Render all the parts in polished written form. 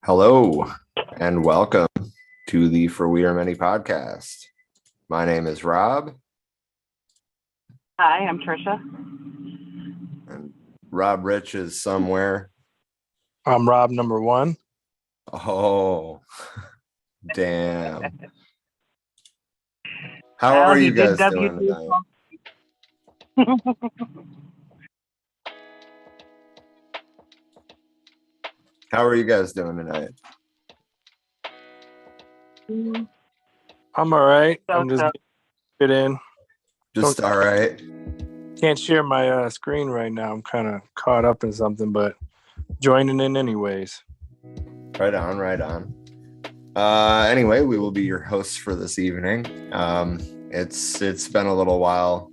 Hello and welcome to the For We Are Many podcast. My name is Rob. Hi, I'm Trisha. And Rob Rich is somewhere. I'm Rob number one. Oh, damn. How are you guys doing tonight? How are you guys doing tonight? I'm all right. So, I'm just fit in. Just all right. Can't share my screen right now. I'm kind of caught up in something, but joining in anyways. Right on. Anyway, we will be your hosts for this evening. It's been a little while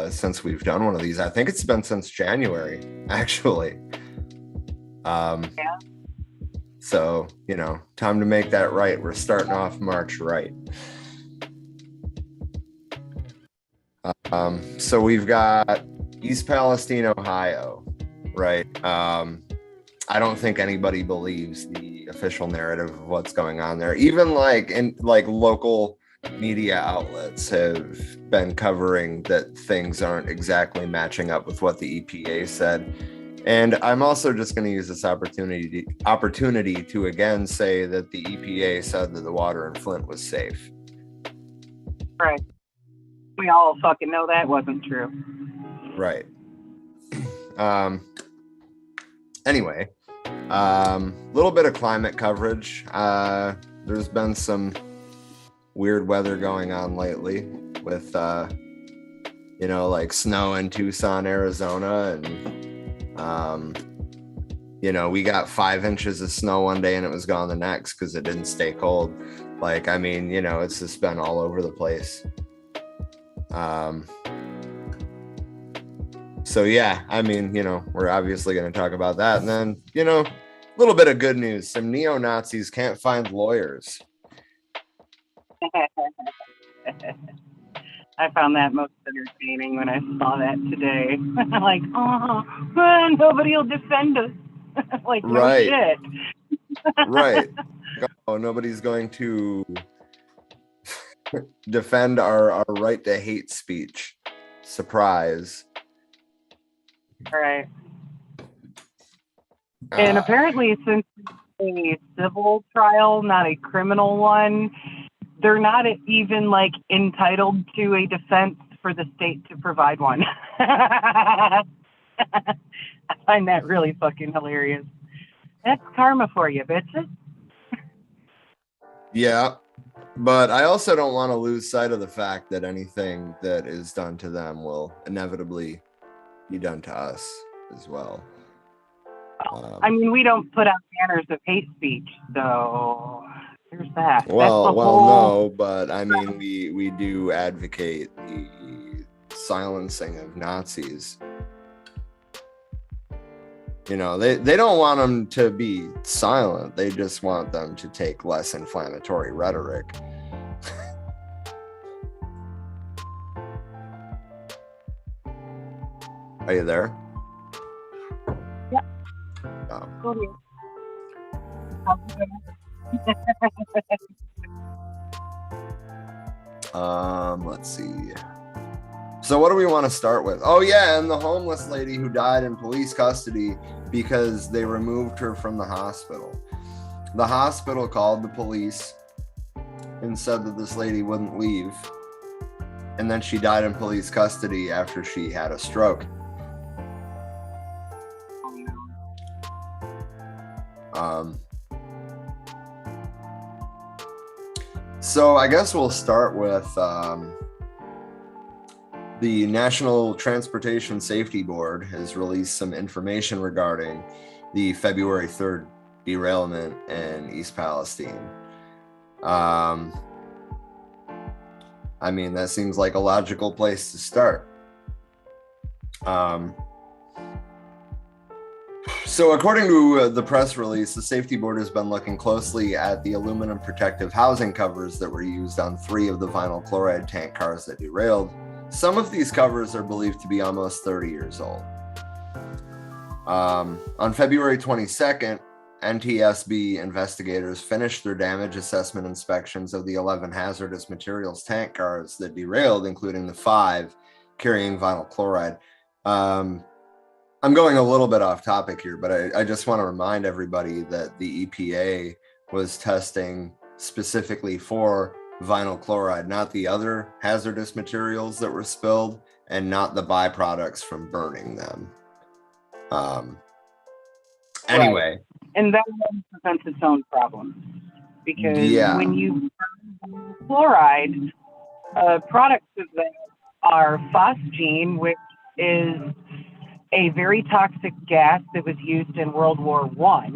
since we've done one of these. I think it's been since January, actually. Yeah. So, time to make that right. We're starting off March right. So we've got East Palestine, Ohio, right? I don't think anybody believes the official narrative of what's going on there. Even local media outlets have been covering that things aren't exactly matching up with what the EPA said. And I'm also just going to use this opportunity to again say that the EPA said that the water in Flint was safe. Right. We all fucking know that wasn't true. Right. Anyway, little bit of climate coverage. There's been some weird weather going on lately with, like snow in Tucson, Arizona, and we got 5 inches of snow one day and it was gone the next because it didn't stay cold. It's just been all over the place. So yeah, we're obviously going to talk about that. And then, a little bit of good news. Some neo-Nazis can't find lawyers. I found that most entertaining when I saw that today. Like, nobody will defend us. Like, no Right. shit. Right. Oh, nobody's going to defend our right to hate speech. Surprise. Right. And apparently, since it's a civil trial, not a criminal one, they're not even entitled to a defense for the state to provide one. I find that really fucking hilarious. That's karma for you, bitches. Yeah, but I also don't want to lose sight of the fact that anything that is done to them will inevitably be done to us as well. We don't put out banners of hate speech, so there's that. No, but we do advocate the silencing of Nazis. They don't want them to be silent. They just want them to take less inflammatory rhetoric. Are you there? Yeah. Let's see. So what do we want to start with? Oh yeah, and the homeless lady who died in police custody because they removed her from the hospital. The hospital called the police and said that this lady wouldn't leave. And then she died in police custody after she had a stroke. So I guess we'll start with the National Transportation Safety Board has released some information regarding the February 3rd derailment in East Palestine. That seems like a logical place to start. So according to the press release, the safety board has been looking closely at the aluminum protective housing covers that were used on 3 of the vinyl chloride tank cars that derailed. Some of these covers are believed to be almost 30 years old. On February 22nd, NTSB investigators finished their damage assessment inspections of the 11 hazardous materials tank cars that derailed, including the 5 carrying vinyl chloride. I'm going a little bit off topic here, but I just want to remind everybody that the EPA was testing specifically for vinyl chloride, not the other hazardous materials that were spilled and not the byproducts from burning them. Anyway. Right. And that presents its own problems, because when you burn chloride, products of that are phosgene, which is a very toxic gas that was used in World War I,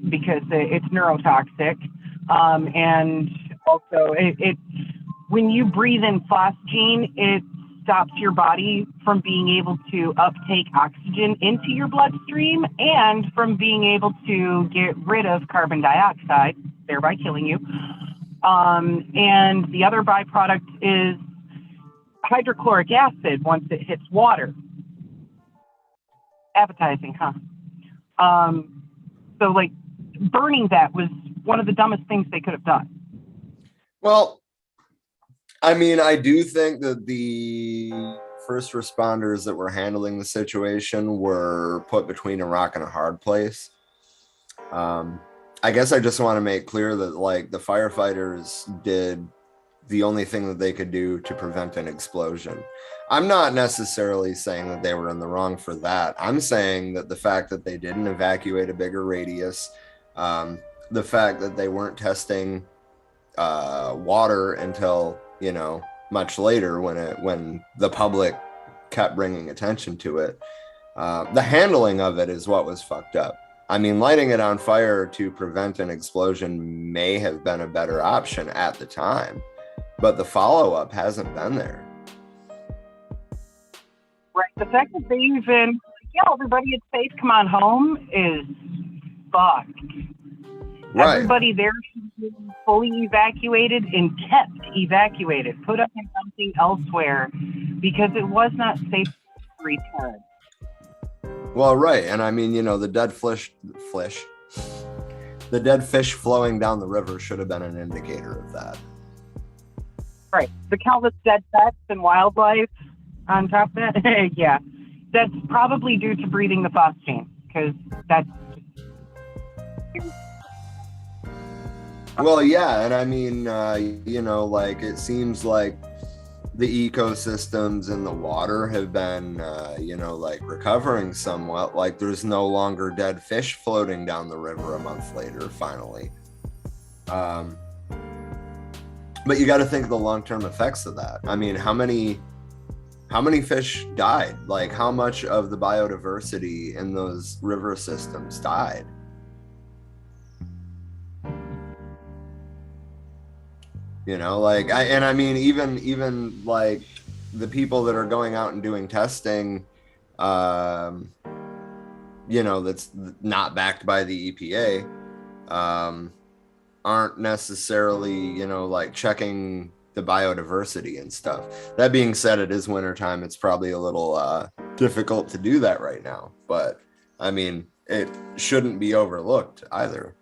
because it's neurotoxic, and also when you breathe in phosgene, it stops your body from being able to uptake oxygen into your bloodstream and from being able to get rid of carbon dioxide, thereby killing you. And the other byproduct is hydrochloric acid once it hits water. Appetizing, huh? So, like, burning that was one of the dumbest things they could have done. Well, I mean, I do think that the first responders that were handling the situation were put between a rock and a hard place. I guess I just want to make clear that, like, the firefighters did the only thing that they could do to prevent an explosion. I'm not necessarily saying that they were in the wrong for that. I'm saying that the fact that they didn't evacuate a bigger radius, the fact that they weren't testing water until, you know, much later when the public kept bringing attention to it, the handling of it is what was fucked up. I mean, lighting it on fire to prevent an explosion may have been a better option at the time, but the follow-up hasn't been there. Right. The fact that they even, everybody, it's safe, come on home, is fucked. Right. Everybody there should be fully evacuated and kept evacuated, put up in something elsewhere, because it was not safe to return. Well, right. And I mean, you know, the dead fish flowing down the river should have been an indicator of that. Right. The countless dead pets and wildlife on top of that, yeah. That's probably due to breathing the phosgene, because that's... Well, yeah, and I mean, you know, like, it seems like the ecosystems in the water have been, you know, like, recovering somewhat. Like, there's no longer dead fish floating down the river a month later, finally. But you got to think of the long-term effects of that. I mean, how many fish died? Like, how much of the biodiversity in those river systems died? You know, like, I mean, even like the people that are going out and doing testing, you know, that's not backed by the EPA, aren't necessarily, you know, like, checking the biodiversity and stuff. That being said, it is wintertime. It's probably a little difficult to do that right now, but I mean, it shouldn't be overlooked either.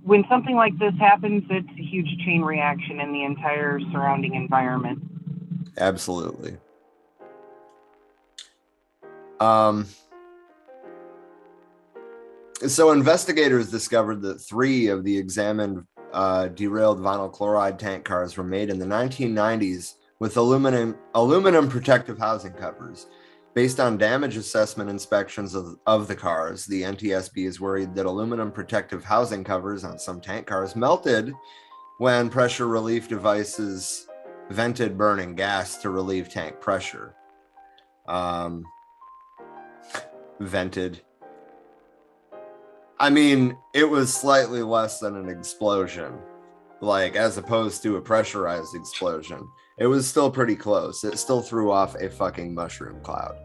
When something like this happens, it's a huge chain reaction in the entire surrounding environment. Absolutely. So investigators discovered that 3 of the examined derailed vinyl chloride tank cars were made in the 1990s with aluminum protective housing covers. Based on damage assessment inspections of the cars, the NTSB is worried that aluminum protective housing covers on some tank cars melted when pressure relief devices vented burning gas to relieve tank pressure. Vented. I mean, it was slightly less than an explosion, like, as opposed to a pressurized explosion. It was still pretty close. It still threw off a fucking mushroom cloud.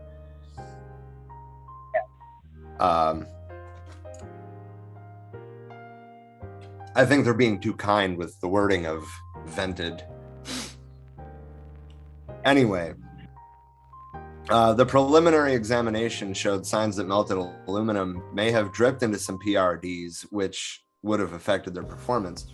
I think they're being too kind with the wording of vented. Anyway, the preliminary examination showed signs that melted aluminum may have dripped into some PRDs, which would have affected their performance.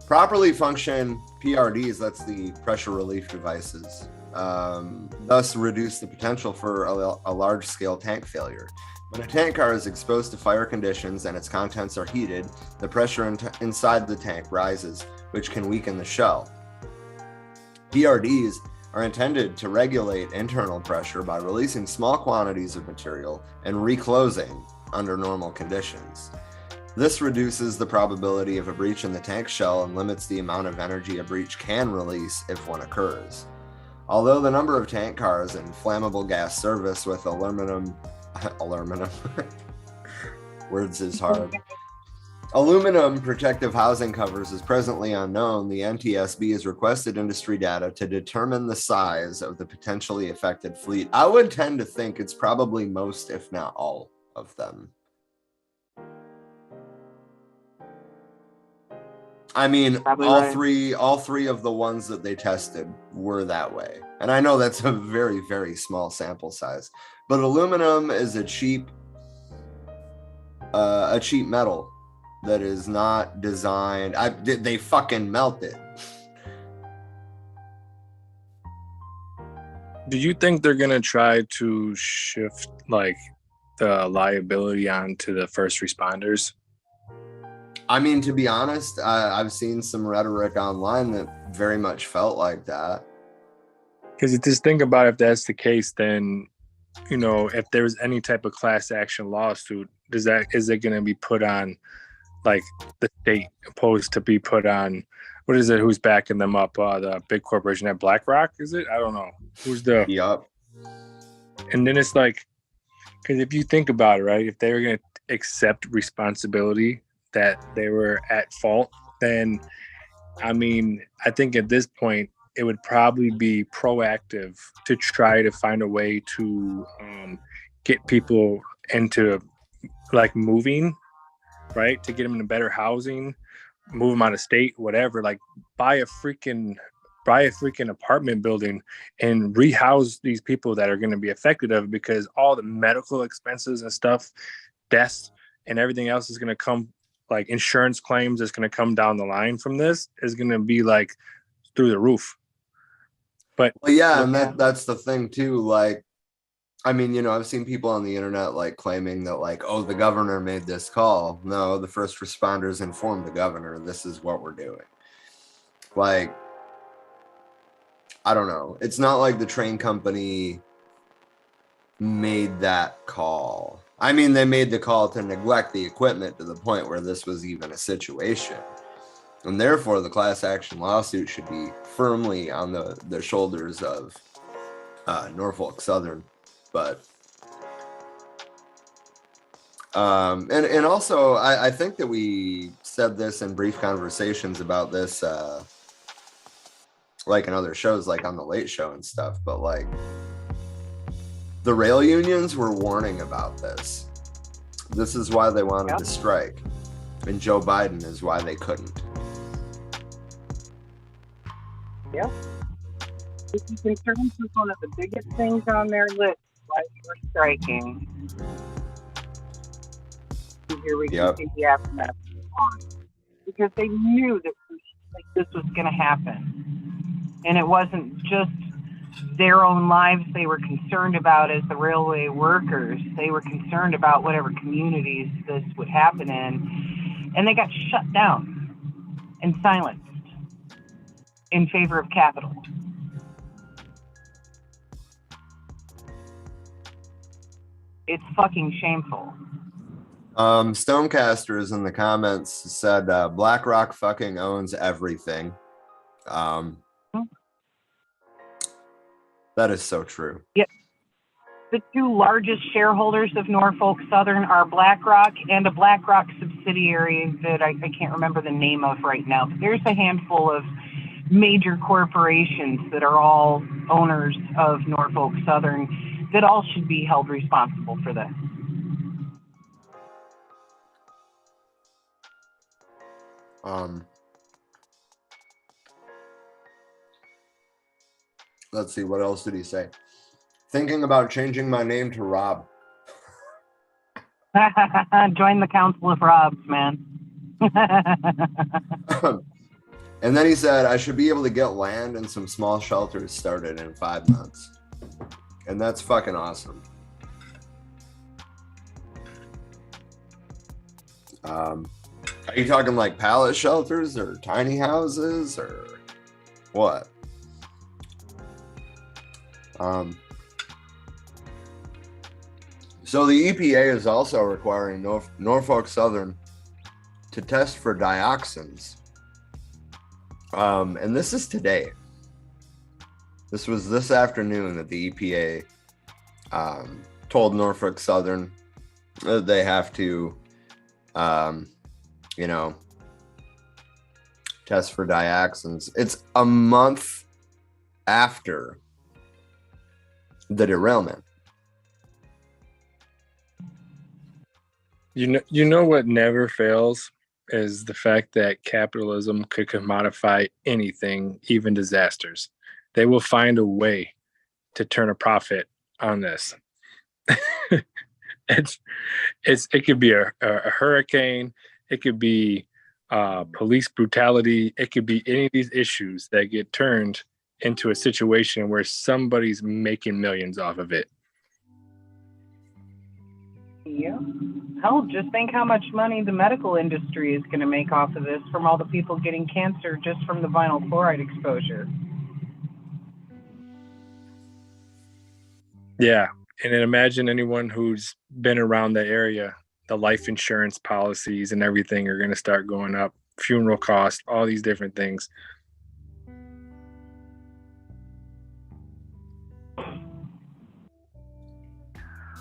Properly function PRDs, that's the pressure relief devices, thus reduce the potential for a large-scale tank failure. When a tank car is exposed to fire conditions and its contents are heated, the pressure inside the tank rises, which can weaken the shell. PRDs are intended to regulate internal pressure by releasing small quantities of material and reclosing under normal conditions. This reduces the probability of a breach in the tank shell and limits the amount of energy a breach can release if one occurs. Although the number of tank cars in flammable gas service with aluminum words is hard. Aluminum protective housing covers is presently unknown. The NTSB has requested industry data to determine the size of the potentially affected fleet. I would tend to think it's probably most, if not all, of them. I mean, all three of the ones that they tested were that way. And I know that's a very, very small sample size. But aluminum is a cheap metal that is not designed. They fucking melt it. Do you think they're gonna try to shift like the liability onto the first responders? I mean, to be honest, I've seen some rhetoric online that very much felt like that. Because you just think about if that's the case, then if there's any type of class action lawsuit, is it going to be put on like the state opposed to be put on what is it? Who's backing them up? The big corporation at BlackRock, is it? I don't know. Who's the? Yup. And then it's like, because if you think about it, right? If they were going to accept responsibility that they were at fault, then I mean, I think at this point it would probably be proactive to try to find a way to get people into like moving, right? To get them into better housing, move them out of state, whatever. Like buy a freaking apartment building and rehouse these people that are going to be affected of it, because all the medical expenses and stuff, deaths and everything else is going to come, like insurance claims is going to come down the line from this is going to be like through the roof. But well, yeah, and that's the thing too. Like, I mean, I've seen people on the internet like claiming that like, oh, the governor made this call. No, the first responders informed the governor, this is what we're doing. Like, I don't know. It's not like the train company made that call. I mean, they made the call to neglect the equipment to the point where this was even a situation. And therefore, the class action lawsuit should be firmly on the shoulders of Norfolk Southern. But, and also, I think that we said this in brief conversations about this, like in other shows, like on the Late Show and stuff, but like, the rail unions were warning about this. This is why they wanted to strike. And Joe Biden is why they couldn't. Yep. Safety concerns was one of the biggest things on their list while we were striking. And here we can see the aftermath. Because they knew that this was going to happen. And it wasn't just their own lives they were concerned about as the railway workers. They were concerned about whatever communities this would happen in. And they got shut down and silenced in favor of capital. It's fucking shameful. Stonecasters in the comments said BlackRock fucking owns everything. That is so true. Yep. The two largest shareholders of Norfolk Southern are BlackRock and a BlackRock subsidiary that I can't remember the name of right now. But there's a handful of major corporations that are all owners of Norfolk Southern that all should be held responsible for this. let's see, what else did he say? Thinking about changing my name to Rob. Join the Council of Robs, man. And then he said, I should be able to get land and some small shelters started in 5 months. And that's fucking awesome. Are you talking like pallet shelters or tiny houses or what? So the EPA is also requiring Norfolk Southern to test for dioxins. And this is today. This was this afternoon that the EPA told Norfolk Southern that they have to, test for dioxins. It's a month after the derailment. You know what never fails is the fact that capitalism could commodify anything, even disasters. They will find a way to turn a profit on this. It could be a hurricane, it could be police brutality, it could be any of these issues that get turned into a situation where somebody's making millions off of it. Yeah. Hell, just think how much money the medical industry is going to make off of this from all the people getting cancer just from the vinyl chloride exposure. Yeah. And then imagine anyone who's been around the area, the life insurance policies and everything are going to start going up, funeral costs, all these different things.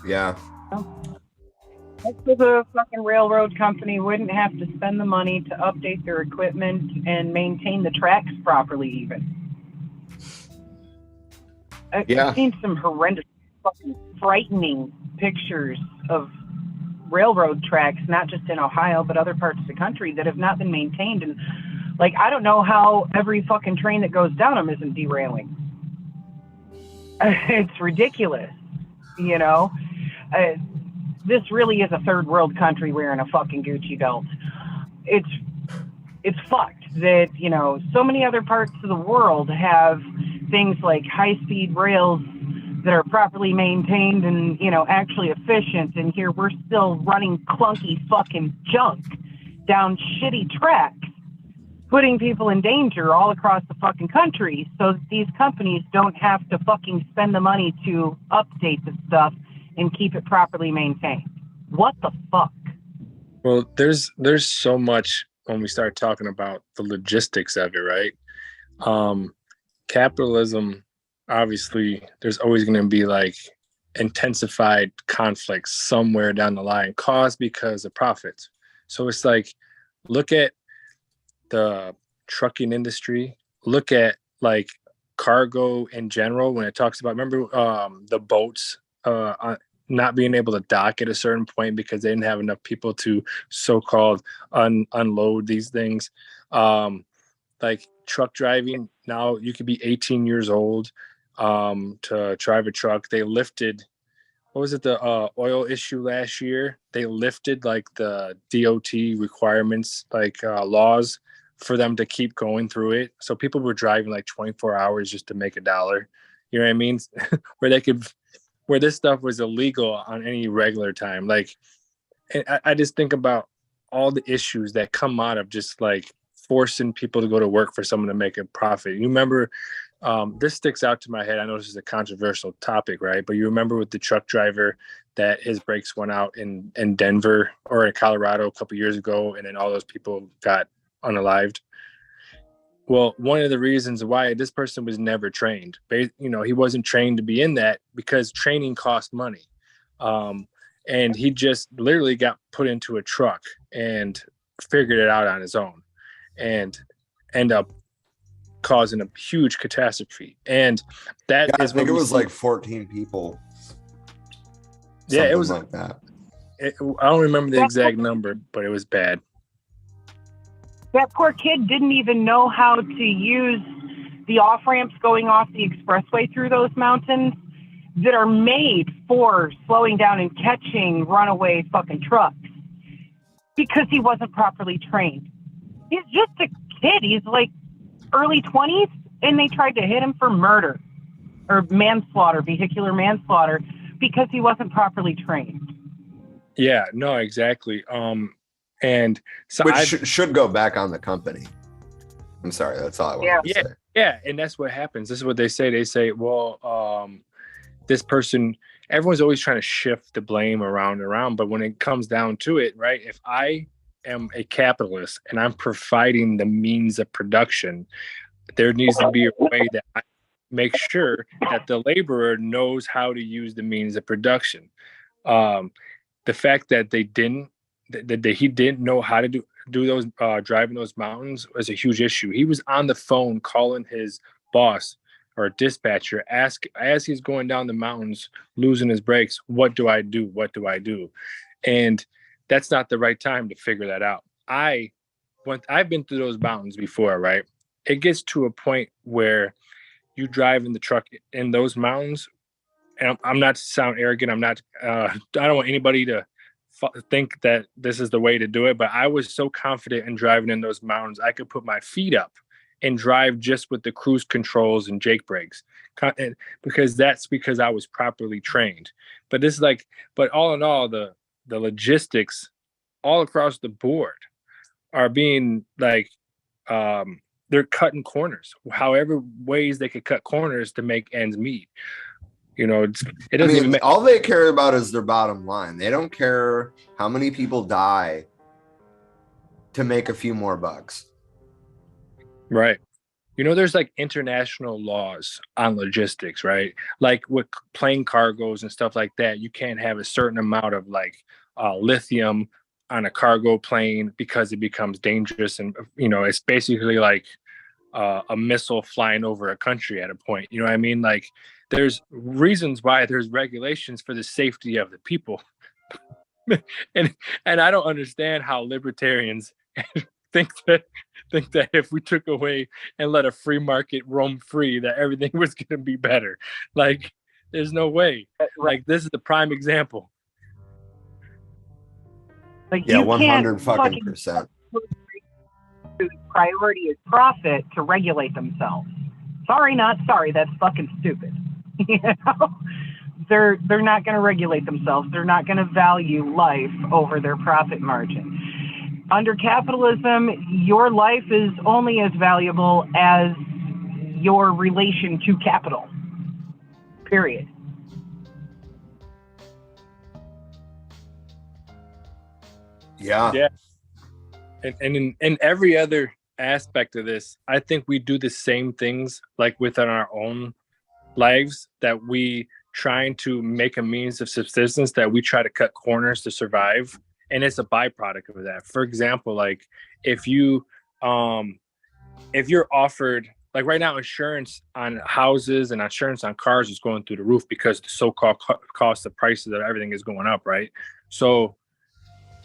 Yeah. So the fucking railroad company wouldn't have to spend the money to update their equipment and maintain the tracks properly even. I've seen some horrendous, fucking frightening pictures of railroad tracks, not just in Ohio, but other parts of the country that have not been maintained. And, like, I don't know how every fucking train that goes down them isn't derailing. It's ridiculous, you know? This really is a third world country wearing a fucking Gucci belt. It's fucked that, you know, so many other parts of the world have things like high-speed rails that are properly maintained and, you know, actually efficient. And here we're still running clunky fucking junk down shitty tracks, putting people in danger all across the fucking country so that these companies don't have to fucking spend the money to update the stuff and keep it properly maintained. What the fuck? Well, there's so much when we start talking about the logistics of it, right? Capitalism, obviously, there's always going to be like intensified conflicts somewhere down the line caused because of profits. So it's like, look at the trucking industry, look at like cargo in general when it talks about, remember the boats not being able to dock at a certain point because they didn't have enough people to so-called unload these things. Like truck driving, now you could be 18 years old to drive a truck. They lifted, what was it, the oil issue last year? They lifted like the DOT requirements, like laws for them to keep going through it. So people were driving like 24 hours just to make $1. You know what I mean? where this stuff was illegal on any regular time. Like, and I just think about all the issues that come out of just like forcing people to go to work for someone to make a profit. You remember, this sticks out to my head. I know this is a controversial topic, right? But you remember with the truck driver that his brakes went out in Denver or in Colorado a couple years ago, and then all those people got unalived. Well, one of the reasons why this person was never trained, you know, he wasn't trained to be in that because training cost money. And he just literally got put into a truck and figured it out on his own and end up causing a huge catastrophe. And that is, I think it was like 14 people. Yeah, it was like that. I don't remember the exact number, but it was bad. That poor kid didn't even know how to use the off-ramps going off the expressway through those mountains that are made for slowing down and catching runaway fucking trucks because he wasn't properly trained. He's just a kid. He's like early 20s, and they tried to hit him for murder or manslaughter, vehicular manslaughter, because he wasn't properly trained. Yeah, no, exactly. And so which should go back on the company. I'm sorry, that's all I wanted to say. Yeah, and that's what happens. This is what they say. They say, well, this person, everyone's always trying to shift the blame around and around, but when it comes down to it, right, if I am a capitalist and I'm providing the means of production, there needs to be a way that I make sure that the laborer knows how to use the means of production. The fact that he didn't know how to do those driving those mountains was a huge issue. He was on the phone calling his boss or dispatcher, as he's going down the mountains, losing his brakes. What do I do? What do I do? And that's not the right time to figure that out. I've been through those mountains before, right? It gets to a point where you drive in the truck in those mountains, and I'm not to sound arrogant. I'm not. I don't want anybody to think that this is the way to do it. But I was so confident in driving in those mountains, I could put my feet up and drive just with the cruise controls and Jake brakes, because I was properly trained. But this is but all in all, the logistics all across the board are being they're cutting corners, however ways they could cut corners to make ends meet. It doesn't even make. All they care about is their bottom line. They don't care how many people die to make a few more bucks. Right. There's international laws on logistics, right? Like with plane cargoes and stuff like that, you can't have a certain amount of lithium on a cargo plane because it becomes dangerous. And, it's basically like a missile flying over a country at a point. You know what I mean? There's reasons why there's regulations for the safety of the people. and I don't understand how libertarians think that if we took away and let a free market roam free, that everything was going to be better. There's no way. This is the prime example. 100%. Whose priority is profit to regulate themselves. Sorry, not sorry. That's fucking stupid. They're not going to regulate themselves. They're not going to value life over their profit margin. Under capitalism, your life is only as valuable as your relation to capital. Period. Yeah. And in every other aspect of this, I think we do the same things within our own lives, that we trying to make a means of subsistence, that we try to cut corners to survive. And it's a byproduct of that. For example, if you're offered, right now, insurance on houses and insurance on cars is going through the roof because the so-called cost of prices of everything is going up, right? So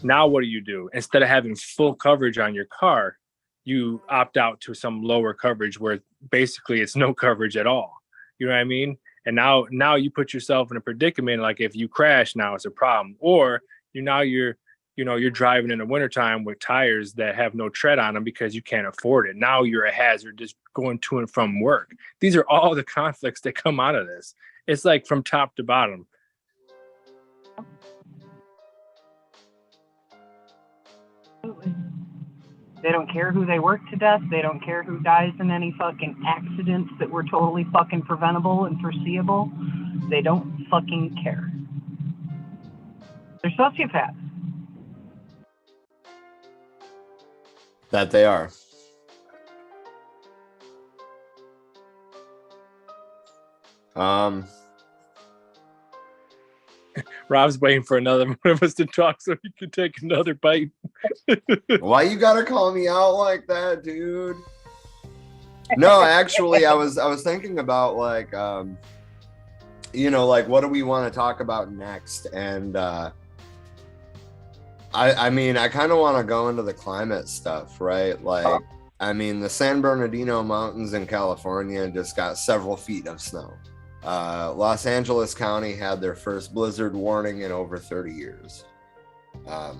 now what do? Instead of having full coverage on your car, you opt out to some lower coverage where basically it's no coverage at all. You know what I mean? And now you put yourself in a predicament. If you crash, now it's a problem. Or you're driving in the wintertime with tires that have no tread on them because you can't afford it. Now you're a hazard just going to and from work. These are all the conflicts that come out of this. It's from top to bottom. They don't care who they work to death. They don't care who dies in any fucking accidents that were totally fucking preventable and foreseeable. They don't fucking care. They're sociopaths. That they are. Rob's waiting for another one of us to talk so he can take another bite. Why you gotta call me out like that, dude? No, actually, I was thinking about what do we want to talk about next? And I kind of want to go into the climate stuff, right? I mean, the San Bernardino Mountains in California just got several feet of snow. Los Angeles County had their first blizzard warning in over 30 years. It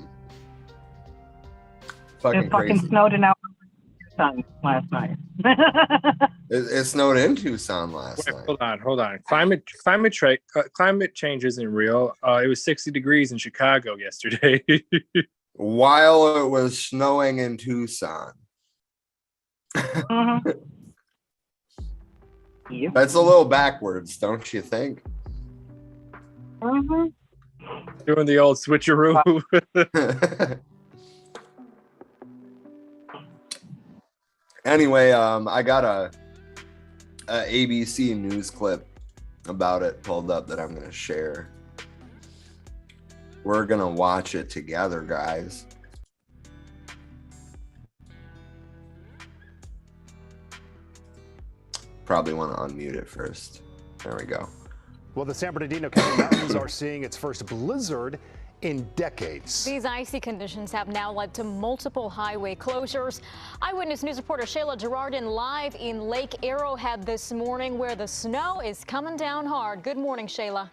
fucking crazy. snowed in Tucson last night. It snowed in Tucson last night. Hold on. Climate change isn't real. It was 60 degrees in Chicago yesterday. While it was snowing in Tucson. Mm-hmm. Yep. That's a little backwards, don't you think? Mm-hmm. Doing the old switcheroo. Anyway, I got a ABC news clip about it pulled up that I'm going to share. We're going to watch it together, guys. Probably want to unmute it first. There we go. Well, the San Bernardino County Mountains are seeing its first blizzard in decades. These icy conditions have now led to multiple highway closures. Eyewitness News reporter Shayla Girardin live in Lake Arrowhead this morning where the snow is coming down hard. Good morning, Shayla.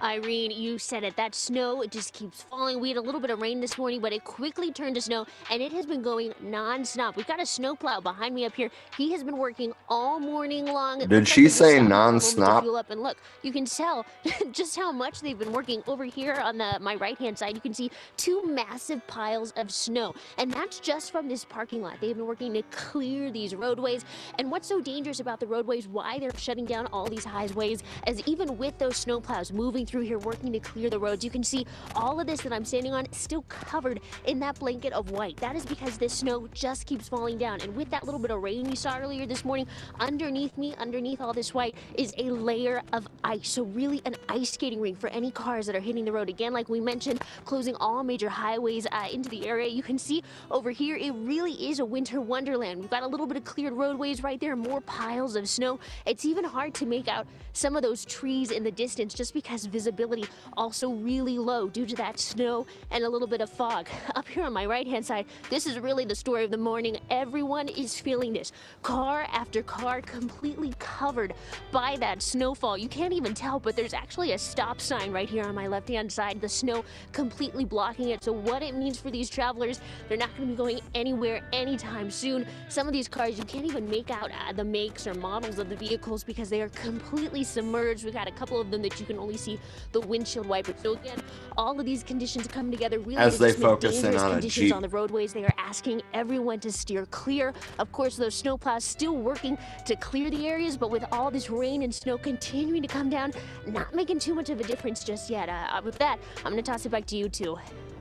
Irene, you said it. That snow, it just keeps falling. We had a little bit of rain this morning, but it quickly turned to snow, and it has been going nonstop. We've got a snowplow behind me up here. He has been working all morning long. Did she say nonstop? Fuel up, and look, you can tell just how much they've been working. Over here on my right-hand side, you can see two massive piles of snow, and that's just from this parking lot. They've been working to clear these roadways, and what's so dangerous about the roadways, why they're shutting down all these highways, is even with those snowplows moving through here working to clear the roads, you can see all of this that I'm standing on is still covered in that blanket of white. That is because this snow just keeps falling down, and with that little bit of rain we saw earlier this morning, underneath me, underneath all this white, is a layer of ice. So really an ice skating rink for any cars that are hitting the road. Again, like we mentioned, closing all major highways into the area. You can see over here, it really is a winter wonderland. We've got a little bit of cleared roadways right there, more piles of snow. It's even hard to make out some of those trees in the distance just because visibility also really low due to that snow and a little bit of fog. Up here on my right hand side, this is really the story of the morning. Everyone is feeling this. Car after car completely covered by that snowfall. You can't even tell, but there's actually a stop sign right here on my left hand side. The snow completely blocking it. So what it means for these travelers, they're not going to be going anywhere anytime soon. Some of these cars, you can't even make out the makes or models of the vehicles because they are completely submerged. We've got a couple of them that you can only see the windshield wipers. So again, all of these conditions come together really as they focus in dangerous on conditions a Jeep. On the roadways. They are asking everyone to steer clear. Of course, those snowplows still working to clear the areas, but with all this rain and snow continuing to come down, not making too much of a difference just yet. With that, I'm going to toss it back to you two.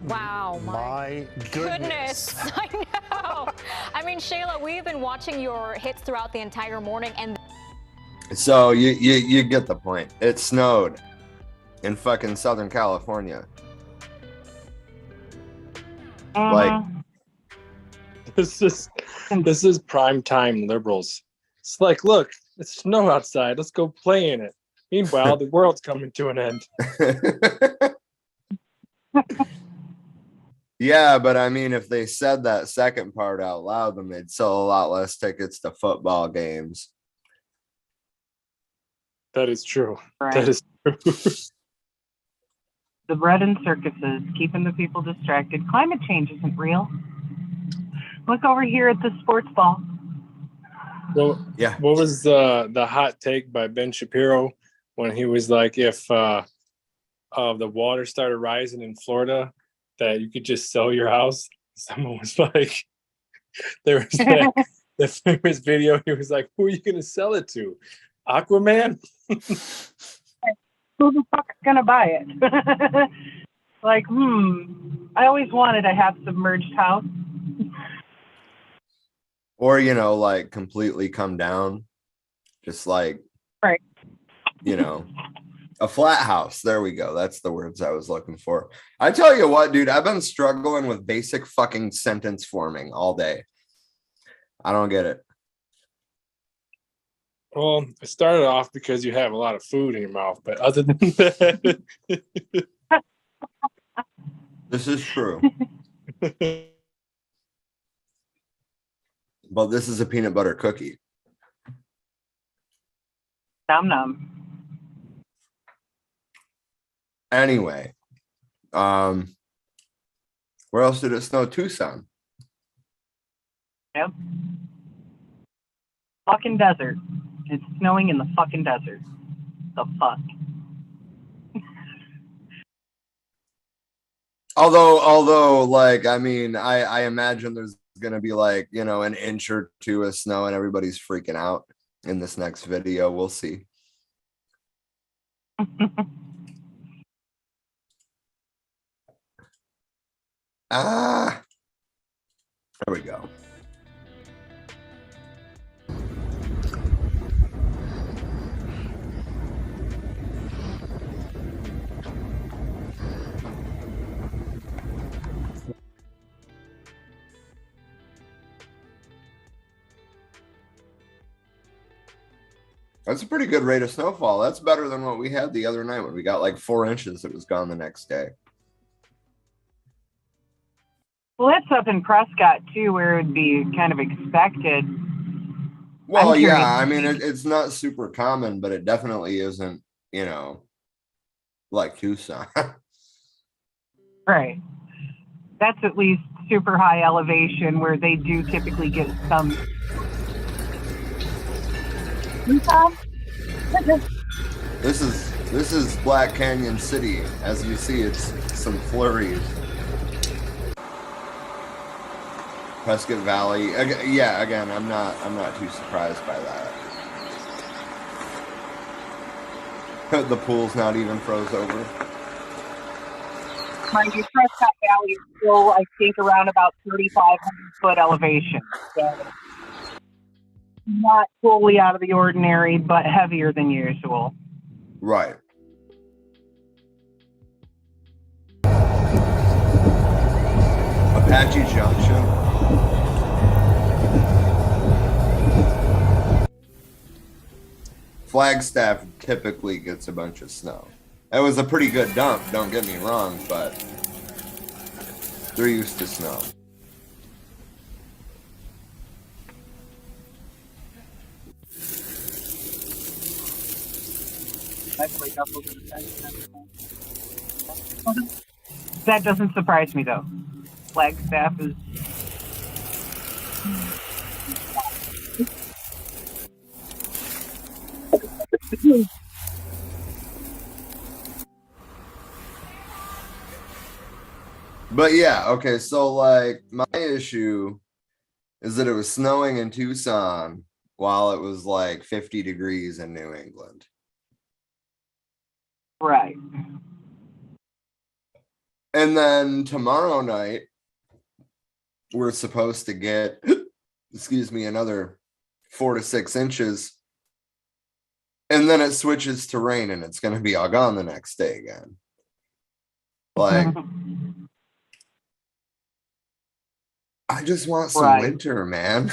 Wow, My goodness. I know. I mean, Shayla, we've been watching your hits throughout the entire morning, and So you get the point. It snowed in fucking Southern California. Like, This is prime time liberals. It's like, look, it's snow outside. Let's go play in it. Meanwhile, the world's coming to an end. yeah, but I mean, if they said that second part out loud, then they'd sell a lot less tickets to football games. That is true. Right. That is true. The bread and circuses, keeping the people distracted. Climate change isn't real. Look over here at the sports ball. Well, Yeah. What was the hot take by Ben Shapiro when he was like, if the water started rising in Florida, that you could just sell your house? Someone was like, there was the famous video. He was like, who are you going to sell it to? Aquaman? Who the fuck's gonna buy it? Like, I always wanted a half submerged house. Or, you know, like completely come down. Just like, Right. You know, a flat house. There we go. That's the words I was looking for. I tell you what, dude, I've been struggling with basic fucking sentence forming all day. I don't get it. Well, it started off because you have a lot of food in your mouth, but other than that, This is true. But this is a peanut butter cookie. Num num. Anyway, where else did it snow? Tucson. Yep. Fucking desert. It's snowing in the fucking desert. The fuck. Although, like, I mean, I imagine there's gonna be like, you know, an inch or two of snow, and everybody's freaking out in this next video. We'll see. Ah, there we go. That's a pretty good rate of snowfall. That's better than what we had the other night when we got like 4 inches. It was gone the next day. Well, that's up in Prescott too, where it would be kind of expected. Well, I'm yeah, curious. I mean, it's not super common, but it definitely isn't, you know, like Tucson. Right. That's at least super high elevation where they do typically get some. This is Black Canyon City. As you see, it's some flurries. Prescott Valley. Yeah, again, I'm not too surprised by that. The pool's not even froze over. Mind you, Prescott Valley is still, I think, around about 3,500 foot elevation. So not totally out of the ordinary, but heavier than usual. Right. Apache Junction. Flagstaff typically gets a bunch of snow. It was a pretty good dump, don't get me wrong, but they're used to snow. That doesn't surprise me, though. Flagstaff is. But yeah, okay, so like my issue is that it was snowing in Tucson while it was like 50 degrees in New England. Right. And then tomorrow night, we're supposed to get, excuse me, another 4 to 6 inches. And then it switches to rain and it's going to be all gone the next day again. Like, I just want some winter, man.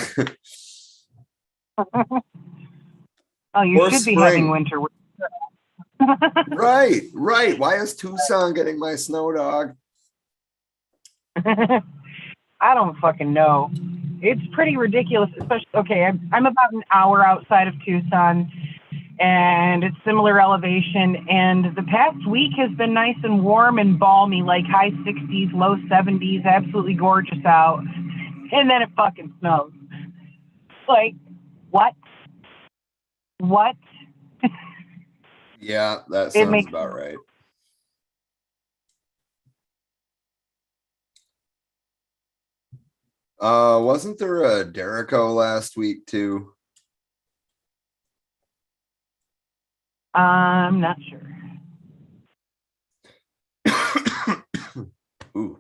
Oh, you Or should be spring. having winter. Right. Why is Tucson getting my snow, dog? I don't fucking know. It's pretty ridiculous, especially, okay, I'm about an hour outside of Tucson, and it's similar elevation, and the past week has been nice and warm and balmy, like high 60s, low 70s, absolutely gorgeous out, and then it fucking snows. Like, what? Yeah, that sounds about right. Wasn't there a Derico last week too? I'm not sure. Ooh.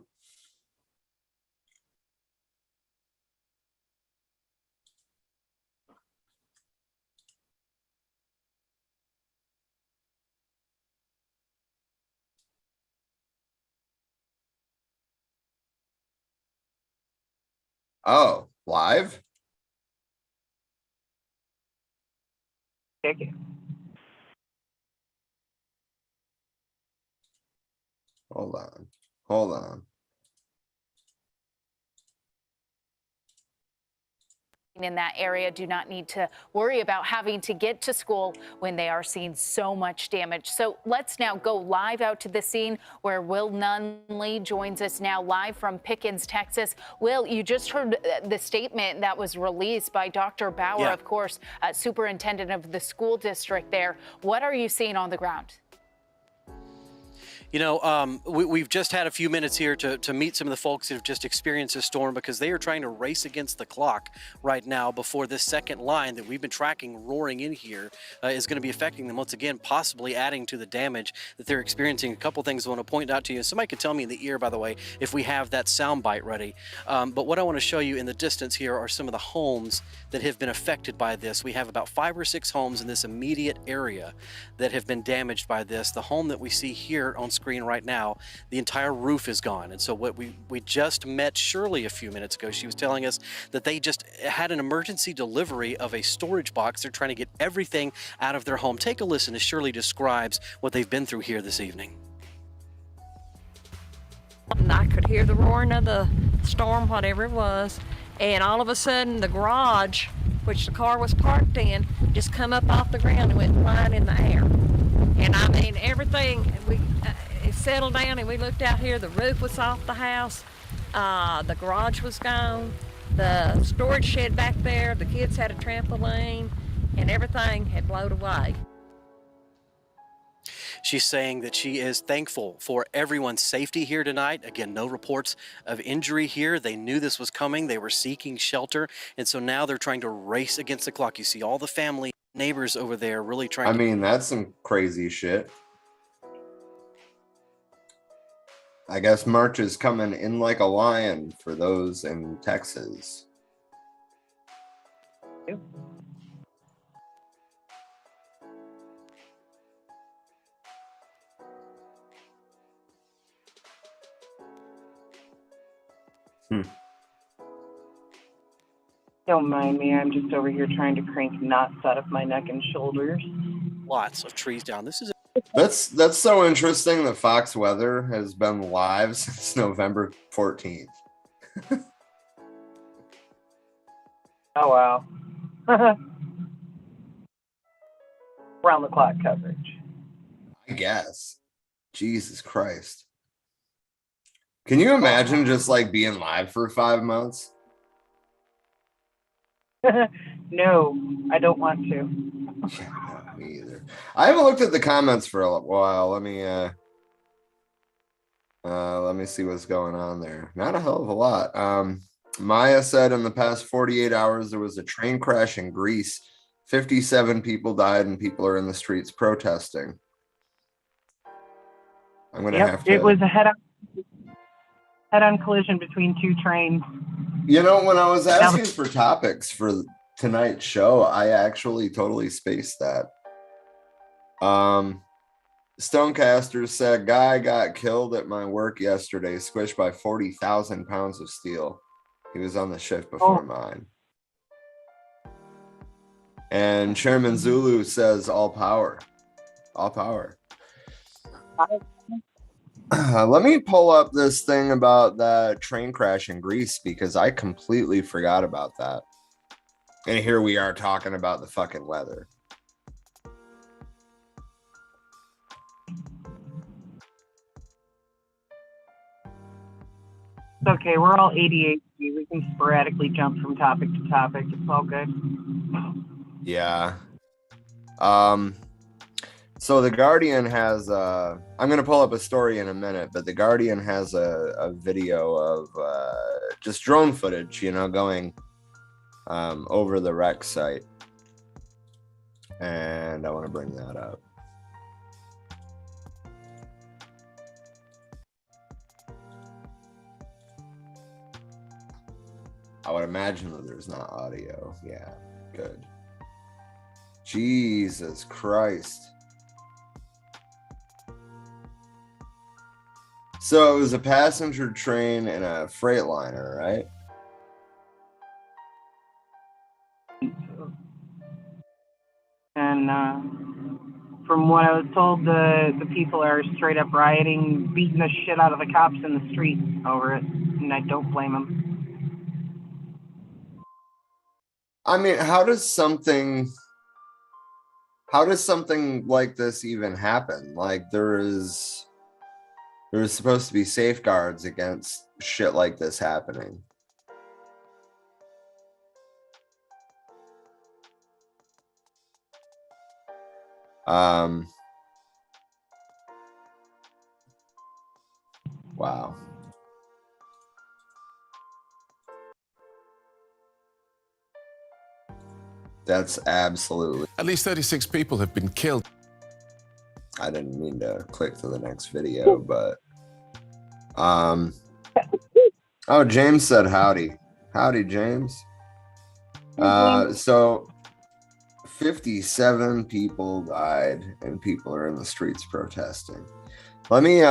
Oh, live? Okay. Hold on. in that area do not need to worry about having to get to school when they are seeing so much damage. So let's now go live out to the scene where Will Nunley joins us now live from Pickens, Texas. Will, you just heard the statement that was released by Dr. Bauer, of course, superintendent of the school district there. What are you seeing on the ground? You know, we've just had a few minutes here to meet some of the folks that have just experienced this storm, because they are trying to race against the clock right now before this second line that we've been tracking roaring in here is going to be affecting them once again, possibly adding to the damage that they're experiencing. A couple things I want to point out to you. Somebody could tell me in the ear, by the way, if we have that sound bite ready. But what I want to show you in the distance here are some of the homes that have been affected by this. We have about 5 or 6 homes in this immediate area that have been damaged by this. The home that we see here on screen right now, the entire roof is gone. And so what we just met Shirley a few minutes ago. She was telling us that they just had an emergency delivery of a storage box. They're trying to get everything out of their home. Take a listen as Shirley describes what they've been through here this evening. And I could hear the roaring of the storm, whatever it was, and all of a sudden the garage, which the car was parked in, just come up off the ground and went flying in the air. And I mean, everything, it settled down, and we looked out here, the roof was off the house, the garage was gone, the storage shed back there, the kids had a trampoline, and everything had blown away. She's saying that she is thankful for everyone's safety here tonight. Again, no reports of injury here. They knew this was coming. They were seeking shelter. And so now they're trying to race against the clock. You see all the family, neighbors over there really trying I mean, that's some crazy shit. I guess March is coming in like a lion for those in Texas. Yep. Don't mind me. I'm just over here trying to crank knots out of my neck and shoulders. lots of trees down. This is That's so interesting that Fox Weather has been live since November 14th. Oh, wow. Round the clock coverage. I guess. Jesus Christ. Can you imagine just like being live for 5 months? No, I don't want to. Yeah, no, me either. I haven't looked at the comments for a while. Let me see what's going on there. Not a hell of a lot. Maya said in the past 48 hours there was a train crash in Greece. 57 people died and people are in the streets protesting. I'm gonna have to. It was a head-on collision between two trains. You know, when I was asking for topics for tonight's show, I actually totally spaced that. Stonecaster said, guy got killed at my work yesterday, squished by 40,000 pounds of steel. He was on the shift before mine. And Chairman Zulu says, all power. All power. Let me pull up this thing about that train crash in Greece because I completely forgot about that. And here we are talking about the fucking weather. It's okay. We're all ADHD. We can sporadically jump from topic to topic. It's all good. Yeah. So the Guardian has, I'm going to pull up a story in a minute, but the Guardian has a video of just drone footage, you know, going over the wreck site. And I want to bring that up. I would imagine that there's not audio. Yeah, good. Jesus Christ. So it was a passenger train and a Freightliner, right? And from what I was told, the people are straight up rioting, beating the shit out of the cops in the street over it. And I don't blame them. I mean, how does something like this even happen? Like there's supposed to be safeguards against shit like this happening. Wow. That's absolutely. At least 36 people have been killed. I didn't mean to click to the next video, but oh, James said howdy. Howdy, James. So 57 people died and people are in the streets protesting. Let me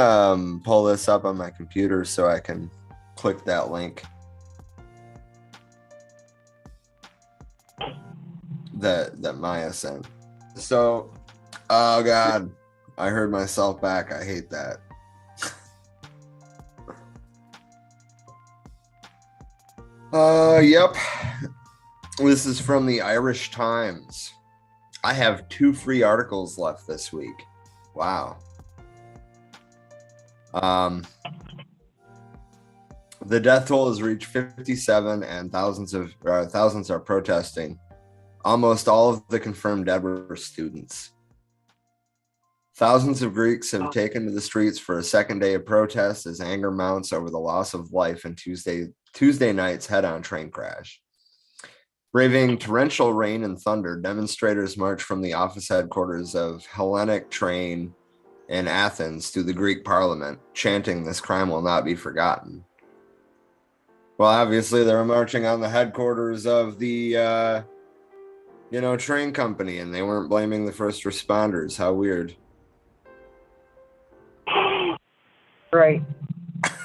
pull this up on my computer so I can click that link that Maya sent. So, oh God, I heard myself back. I hate that. Yep. This is from the Irish Times. I have 2 free articles left this week. Wow. The death toll has reached 57 and thousands are protesting. Almost all of the confirmed dead were students. Thousands of Greeks have taken to the streets for a second day of protest as anger mounts over the loss of life in Tuesday night's head-on train crash. Braving torrential rain and thunder, demonstrators marched from the office headquarters of Hellenic Train in Athens to the Greek parliament, chanting, "This crime will not be forgotten." Well, obviously, they were marching on the headquarters of the, train company, and they weren't blaming the first responders. How weird. Right.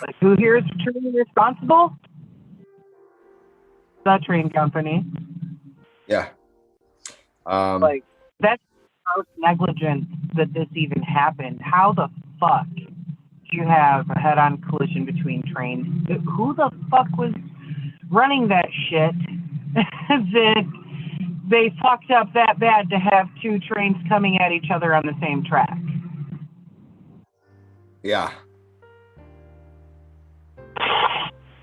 Like, who here is truly responsible? The train company. Yeah. Like, that's gross negligence that this even happened. How the fuck do you have a head-on collision between trains? Who the fuck was running that shit that they fucked up that bad to have 2 trains coming at each other on the same track? Yeah.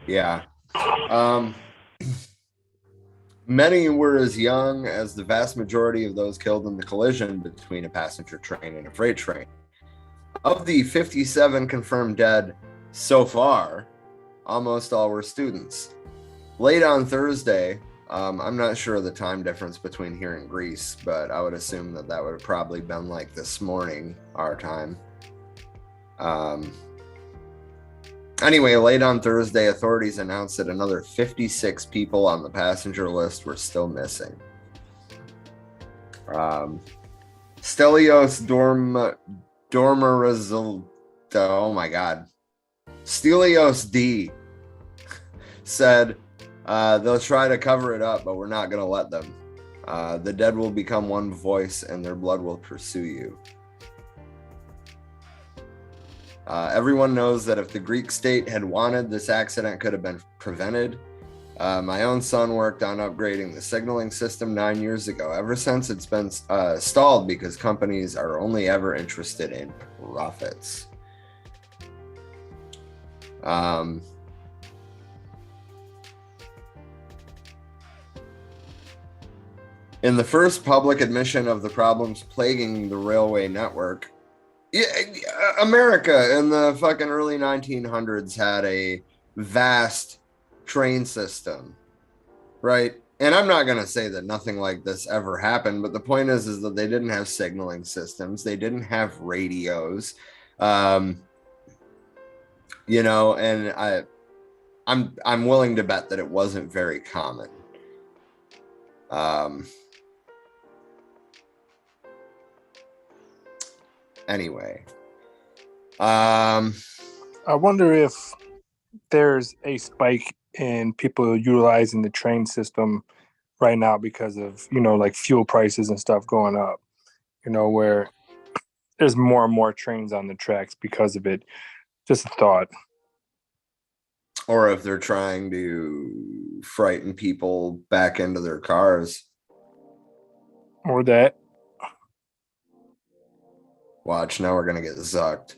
Yeah. Many were as young as the vast majority of those killed in the collision between a passenger train and a freight train. Of the 57 confirmed dead so far, almost all were students. Late on Thursday, I'm not sure of the time difference between here and Greece, but I would assume that would have probably been like this morning, our time. Anyway, late on Thursday, authorities announced that another 56 people on the passenger list were still missing. Stelios Dormarizal, oh my God. Stelios D said they'll try to cover it up, but we're not going to let them. The dead will become one voice and their blood will pursue you. Everyone knows that if the Greek state had wanted, this accident could have been prevented. My own son worked on upgrading the signaling system 9 years ago. Ever since, it's been stalled because companies are only ever interested in profits. In the first public admission of the problems plaguing the railway network, America in the fucking early 1900s had a vast train system, right? And I'm not going to say that nothing like this ever happened, but the point is that they didn't have signaling systems. They didn't have radios, and I'm willing to bet that it wasn't very common. Anyway, I wonder if there's a spike in people utilizing the train system right now because of, like fuel prices and stuff going up, where there's more and more trains on the tracks because of it. Just a thought. Or if they're trying to frighten people back into their cars. Or that. Watch, now we're going to get zucked.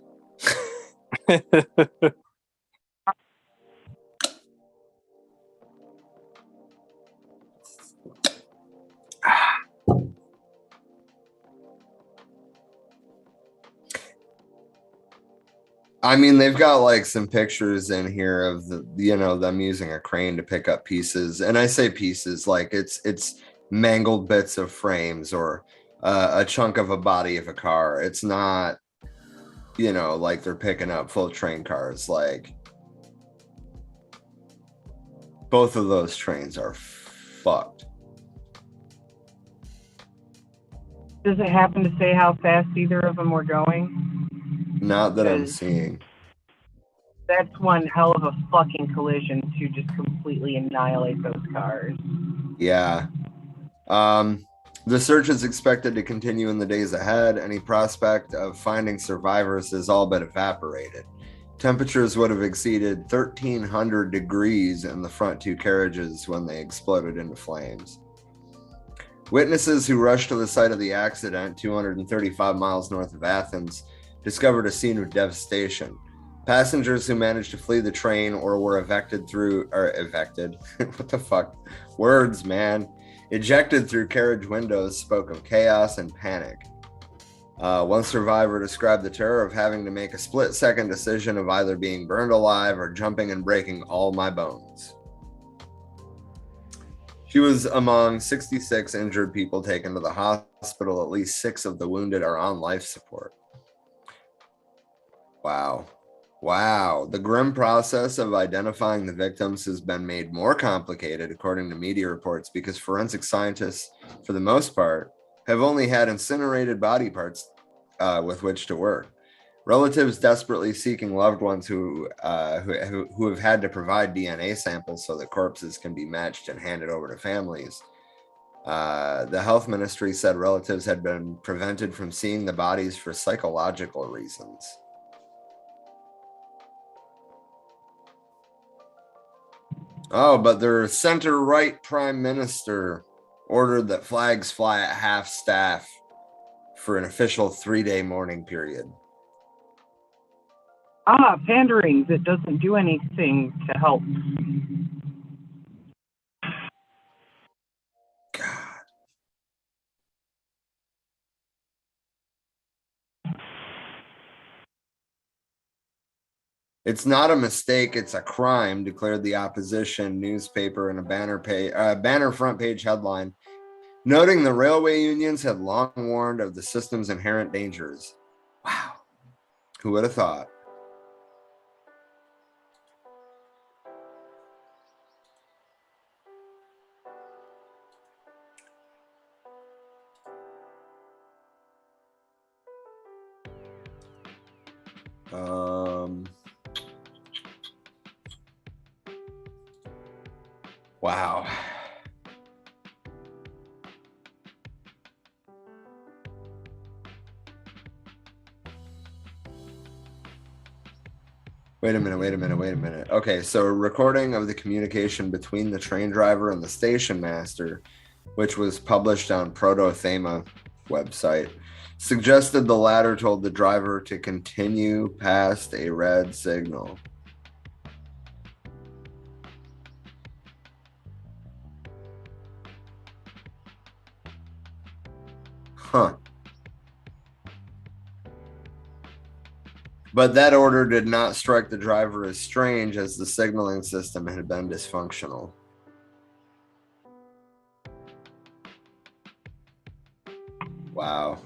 I mean, they've got like some pictures in here of the, you know, them using a crane to pick up pieces. And I say pieces like it's mangled bits of frames or a chunk of a body of a car. It's not, you know, like they're picking up full train cars. Like both of those trains are fucked. Does it happen to say how fast either of them were going? Not that I'm seeing. That's one hell of a fucking collision to just completely annihilate those cars. Yeah. The search is expected to continue in the days ahead. Any prospect of finding survivors has all but evaporated. Temperatures would have exceeded 1,300 degrees in the front two carriages when they exploded into flames. Witnesses who rushed to the site of the accident, 235 miles north of Athens, discovered a scene of devastation. Passengers who managed to flee the train or were evicted through, what the fuck? Words, man. Ejected through carriage windows spoke of chaos and panic. One survivor described the terror of having to make a split-second decision of either being burned alive or jumping and breaking all my bones. She was among 66 injured people taken to the hospital. At least 6 of the wounded are on life support. Wow. The grim process of identifying the victims has been made more complicated, according to media reports, because forensic scientists, for the most part, have only had incinerated body parts with which to work. Relatives desperately seeking loved ones who have had to provide DNA samples so that corpses can be matched and handed over to families. The health ministry said relatives had been prevented from seeing the bodies for psychological reasons. Oh, but their center-right prime minister ordered that flags fly at half staff for an official 3-day mourning period. Pandering that doesn't do anything to help. God. It's not a mistake, it's a crime, declared the opposition newspaper in a banner front page headline, noting the railway unions had long warned of the system's inherent dangers. Wow. Who would have thought? Wow. Wait a minute. Okay, so a recording of the communication between the train driver and the station master, which was published on Proto-Thema website, suggested the latter told the driver to continue past a red signal. Huh. But that order did not strike the driver as strange, as the signaling system had been dysfunctional. Wow.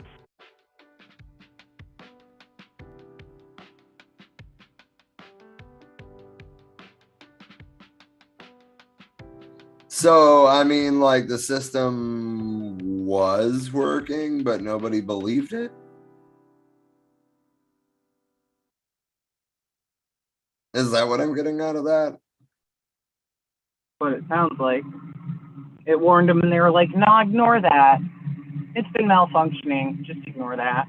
So, I mean, like, the system was working, but nobody believed it? Is that what I'm getting out of that? What it sounds like. It warned them and they were like, no, ignore that. It's been malfunctioning. Just ignore that.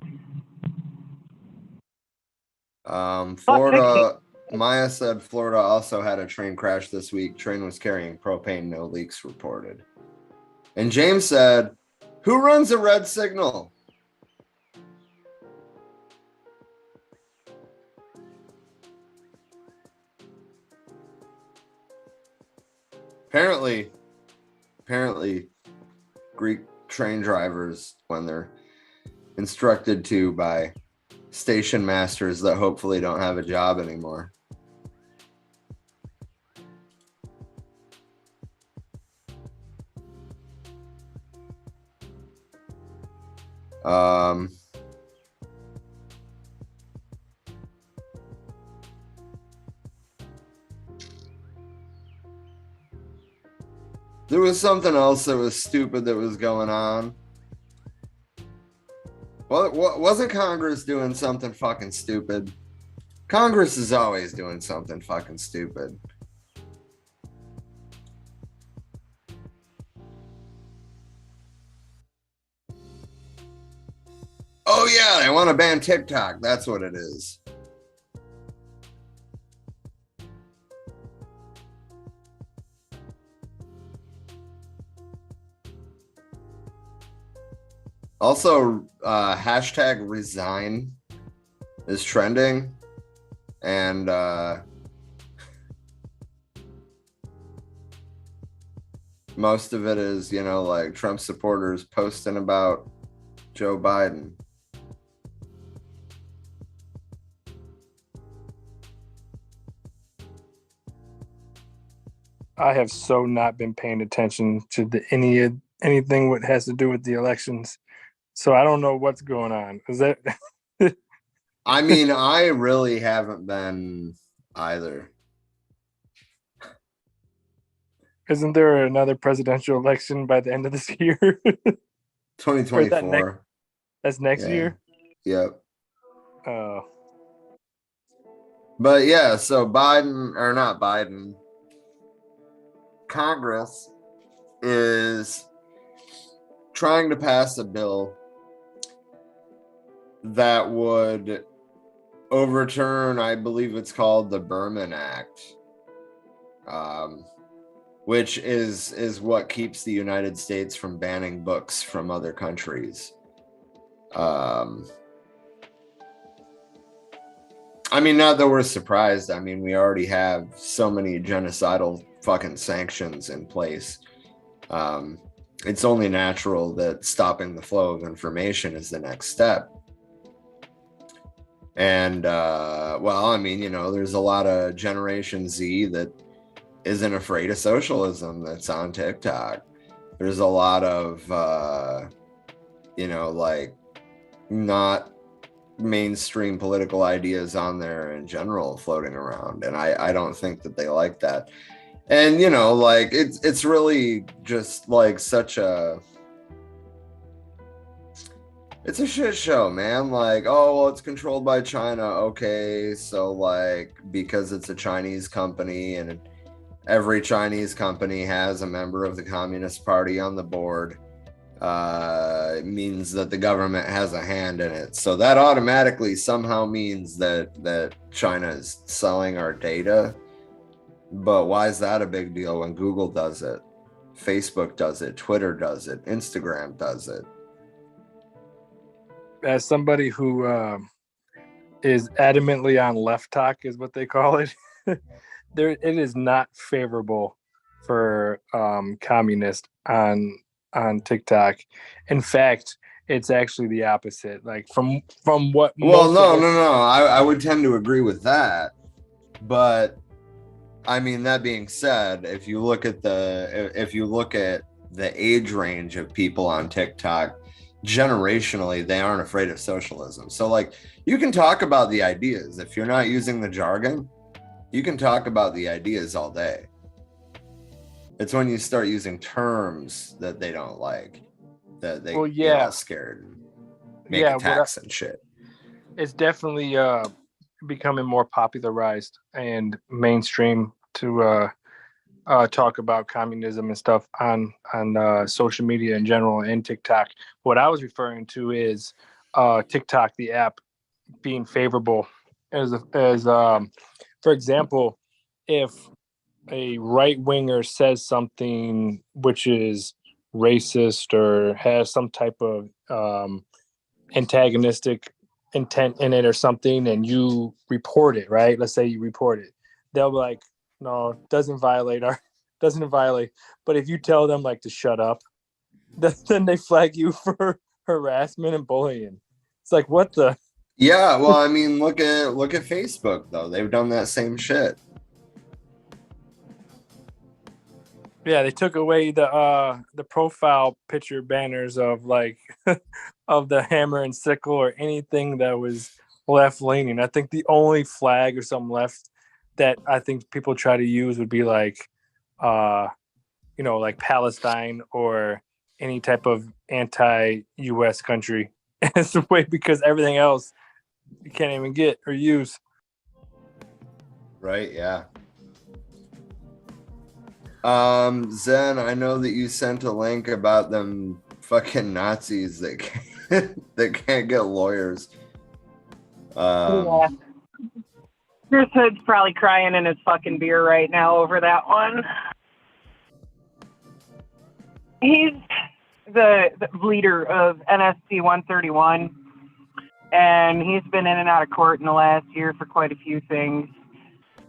Florida Maya said Florida also had a train crash this week. Train was carrying propane, no leaks reported. And James said, who runs a red signal? Apparently, Greek train drivers, when they're instructed to by station masters that hopefully don't have a job anymore. There was something else that was stupid that was going on. Well, wasn't Congress doing something fucking stupid? Congress is always doing something fucking stupid. Oh yeah, they want to ban TikTok. That's what it is. Also, hashtag resign is trending. And most of it is, you know, like Trump supporters posting about Joe Biden. I have so not been paying attention to anything what has to do with the elections. So I don't know what's going on. Is that I mean, I really haven't been either. Isn't there another presidential election by the end of this year? 2024. That's next year? Yep. Oh. But yeah, so Congress is trying to pass a bill that would overturn, I believe it's called the Berman Act, which is what keeps the United States from banning books from other countries. I mean, not that we're surprised. I mean, we already have so many genocidal fucking sanctions in place. It's only natural that stopping the flow of information is the next step. And, well, I mean, you know, there's a lot of Generation Z that isn't afraid of socialism that's on TikTok. There's a lot of, you know, like not mainstream political ideas on there in general floating around. And I don't think that they like that. And, you know, like it's really just like it's a shit show, man. Like, oh, well, it's controlled by China. Okay, so like because it's a Chinese company and every Chinese company has a member of the Communist Party on the board, it means that the government has a hand in it. So that automatically somehow means that China is selling our data. But why is that a big deal when Google does it? Facebook does it, Twitter does it, Instagram does it. As somebody who is adamantly on left talk, is what they call it, it is not favorable for communists on TikTok. In fact, it's actually the opposite. Like from what. Well, no. I would tend to agree with that, but I mean, that being said, if you look at the age range of people on TikTok, generationally, they aren't afraid of socialism. So like, you can talk about the ideas. If you're not using the jargon, you can talk about the ideas all day. It's when you start using terms that they don't like, that they get all scared and make attacks and shit. It's definitely becoming more popularized and mainstream to talk about communism and stuff on social media in general and TikTok. What I was referring to is TikTok, the app, being favorable as for example, if a right winger says something which is racist or has some type of antagonistic intent in it or something, and you report it, right? Let's say you report it, they'll be like, no, doesn't violate. But if you tell them like to shut up, then they flag you for harassment and bullying. It's like, what the? Yeah, well, I mean, look at Facebook though. They've done that same shit. Yeah, they took away the profile picture banners of like of the hammer and sickle or anything that was left leaning. I think the only flag or something left that I think people try to use would be like like Palestine or any type of anti-US country. It's the way, because everything else you can't even get or use. Right, yeah. Zen, I know that you sent a link about them fucking Nazis that can't get lawyers. Yeah. Chris Hood's probably crying in his fucking beer right now over that one. He's the leader of NSC 131, and he's been in and out of court in the last year for quite a few things.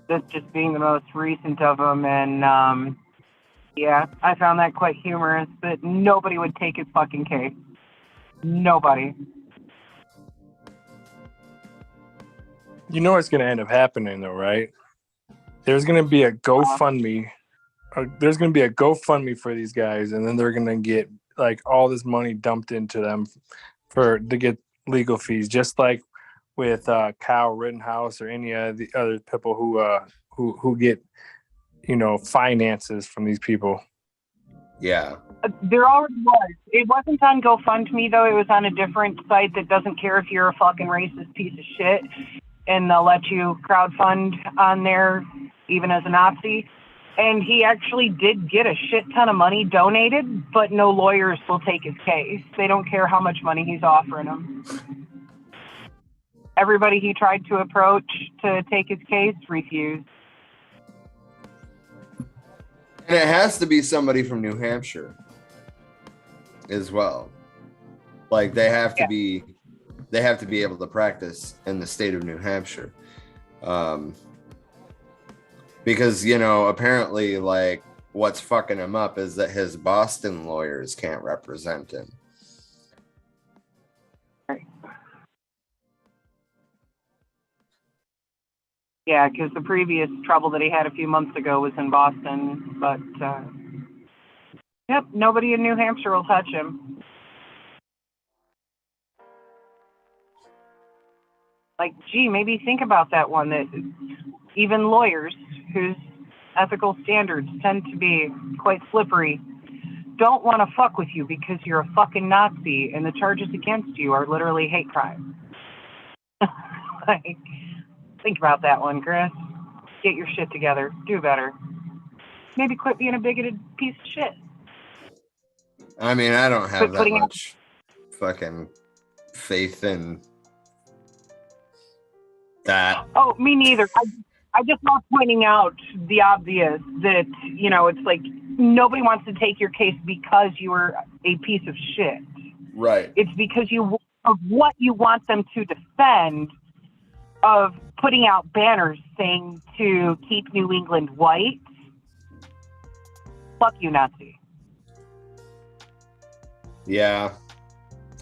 This just being the most recent of them, and yeah, I found that quite humorous that nobody would take his fucking case. Nobody. You know what's going to end up happening, though, right? There's going to be a GoFundMe. There's going to be a GoFundMe for these guys, and then they're going to get like all this money dumped into them to get legal fees, just like with Kyle Rittenhouse or any of the other people who get finances from these people. Yeah. There already was. It wasn't on GoFundMe, though. It was on a different site that doesn't care if you're a fucking racist piece of shit, and they'll let you crowdfund on there, even as a Nazi. And he actually did get a shit ton of money donated, but no lawyers will take his case. They don't care how much money he's offering them. Everybody he tried to approach to take his case refused. And it has to be somebody from New Hampshire as well. Like they have to be able to practice in the state of New Hampshire. Because, apparently like what's fucking him up is that his Boston lawyers can't represent him. Yeah, because the previous trouble that he had a few months ago was in Boston. But, yep, nobody in New Hampshire will touch him. Like, gee, maybe think about that one, that even lawyers whose ethical standards tend to be quite slippery don't want to fuck with you because you're a fucking Nazi and the charges against you are literally hate crimes. Like, think about that one, Chris. Get your shit together. Do better. Maybe quit being a bigoted piece of shit. I mean, I don't have that much fucking faith in that. Oh, me neither. I just love pointing out the obvious that, it's like nobody wants to take your case because you are a piece of shit. Right. It's because of what you want them to defend, of putting out banners saying to keep New England white. Fuck you, Nazi. Yeah.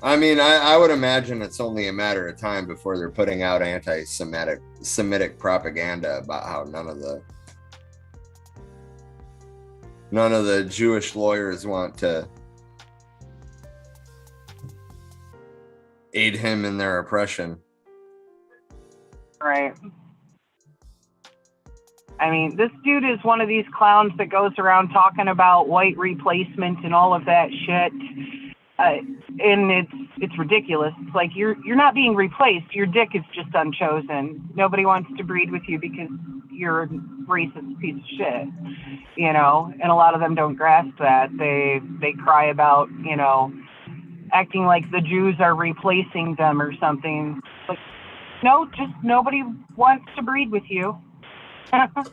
I mean, I would imagine it's only a matter of time before they're putting out anti-Semitic propaganda about how none of the Jewish lawyers want to aid him in their oppression. Right. I mean, this dude is one of these clowns that goes around talking about white replacement and all of that shit. And it's ridiculous. It's like you're not being replaced. Your dick is just unchosen. Nobody wants to breed with you because you're a racist piece of shit, And a lot of them don't grasp that. They cry about, acting like the Jews are replacing them or something. Like, no, just nobody wants to breed with you.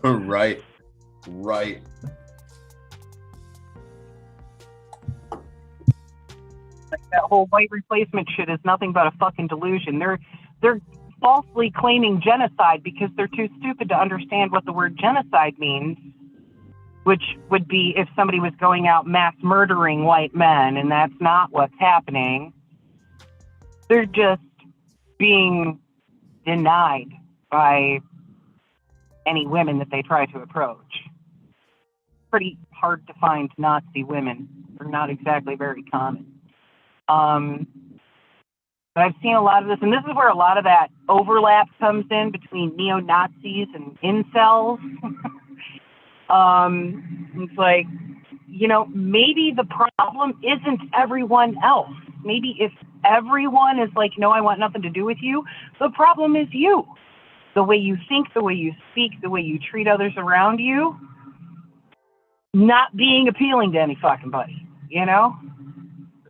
Right. Right. Like that whole white replacement shit is nothing but a fucking delusion. They're falsely claiming genocide because they're too stupid to understand what the word genocide means, which would be if somebody was going out mass murdering white men, and that's not what's happening. They're just being denied by any women that they try to approach. Pretty hard to find Nazi women. They're not exactly very common. But I've seen a lot of this, and this is where a lot of that overlap comes in between neo-Nazis and incels. It's like, you know, maybe the problem isn't everyone else. Maybe if everyone is like, no, I want nothing to do with you, the problem is you. The way you think, the way you speak, the way you treat others around you, not being appealing to any fucking body, you know?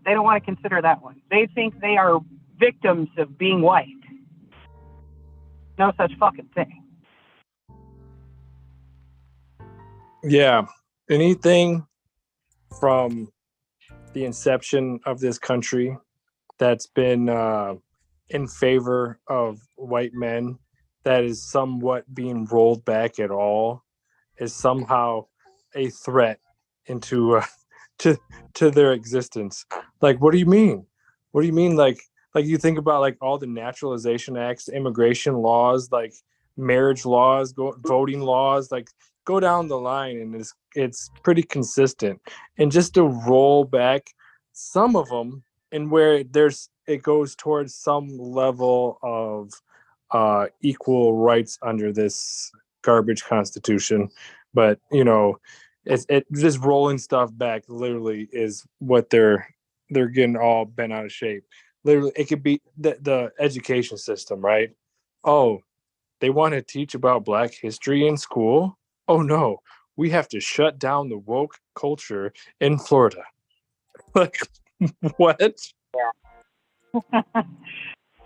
They don't want to consider that one. They think they are victims of being white. No such fucking thing. Yeah. Anything from the inception of this country that's been in favor of white men that is somewhat being rolled back at all is somehow a threat into to their existence. Like, what do you mean? What do you mean? Like you think about like all the naturalization acts, immigration laws, like marriage laws, voting laws, like go down the line, and it's pretty consistent. And just to roll back some of them, and where it goes towards some level of equal rights under this garbage constitution, but you know, it just rolling stuff back literally is what they're getting all bent out of shape. Literally, it could be the education system, right? Oh, they want to teach about Black history in school. Oh no, we have to shut down the woke culture in Florida. Like, what? Yeah.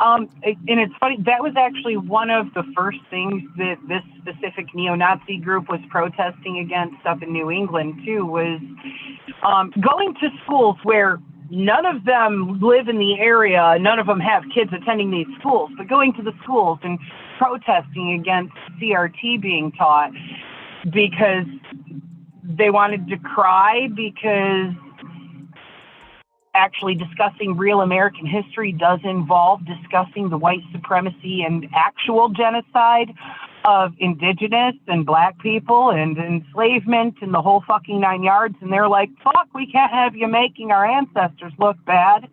And it's funny, that was actually one of the first things that this specific neo-Nazi group was protesting against up in New England too, was going to schools where none of them live in the area, none of them have kids attending these schools, but going to the schools and protesting against CRT being taught because they wanted to cry, because actually discussing real American history does involve discussing the white supremacy and actual genocide of indigenous and Black people and enslavement and the whole fucking 9 yards. And they're like, fuck, we can't have you making our ancestors look bad.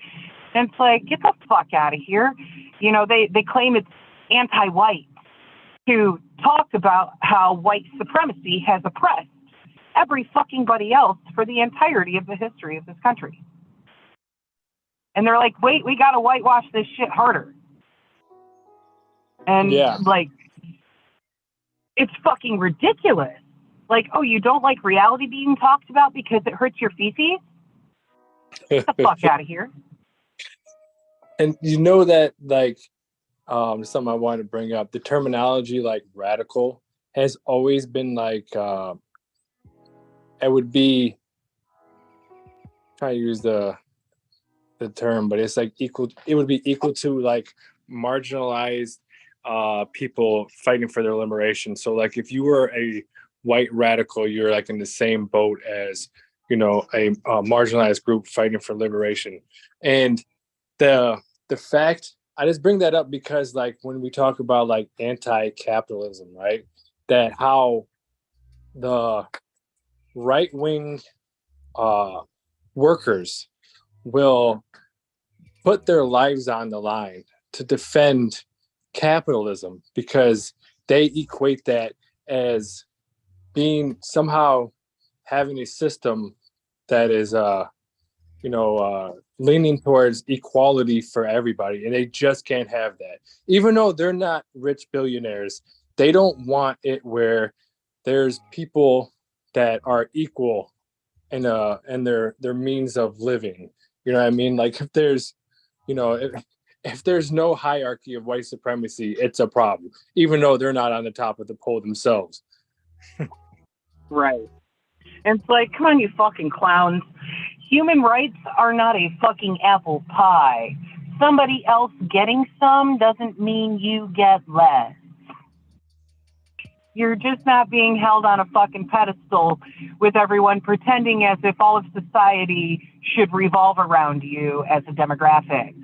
And it's like, get the fuck out of here. You know, they claim it's anti-white to talk about how white supremacy has oppressed every fucking body else for the entirety of the history of this country. And they're like, wait, we got to whitewash this shit harder. And like, it's fucking ridiculous. Like, oh, you don't like reality being talked about because it hurts your feces? Get the fuck out of here. And you know that, like, something I wanted to bring up, the terminology like radical has always been like, it would be, try to use the term, but it's like equal, it would be equal to like marginalized people fighting for their liberation. So like if you were a white radical, you're like in the same boat as, you know, a marginalized group fighting for liberation. And the fact, I just bring that up because like when we talk about like anti-capitalism, right, that how the right-wing workers will put their lives on the line to defend capitalism because they equate that as being somehow having a system that is leaning towards equality for everybody, and they just can't have that. Even though they're not rich billionaires, they don't want it where there's people that are equal in their means of living. You know what I mean? Like if there's, you know, if there's no hierarchy of white supremacy, it's a problem, even though they're not on the top of the pole themselves. Right. And it's like, come on, you fucking clowns. Human rights are not a fucking apple pie. Somebody else getting some doesn't mean you get less. You're just not being held on a fucking pedestal with everyone pretending as if all of society should revolve around you as a demographic.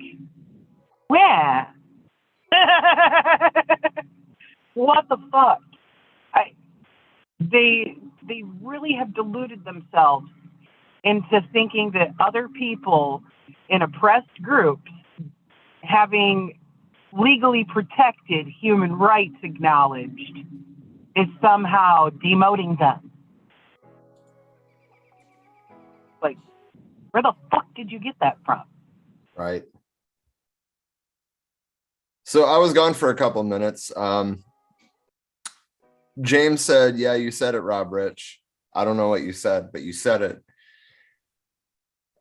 Yeah. What the fuck? They really have deluded themselves into thinking that other people in oppressed groups having legally protected human rights acknowledged is somehow demoting them. Like, where the fuck did you get that from? Right. So I was gone for a couple minutes. James said, yeah, you said it, Rob Rich. I don't know what you said, but you said it.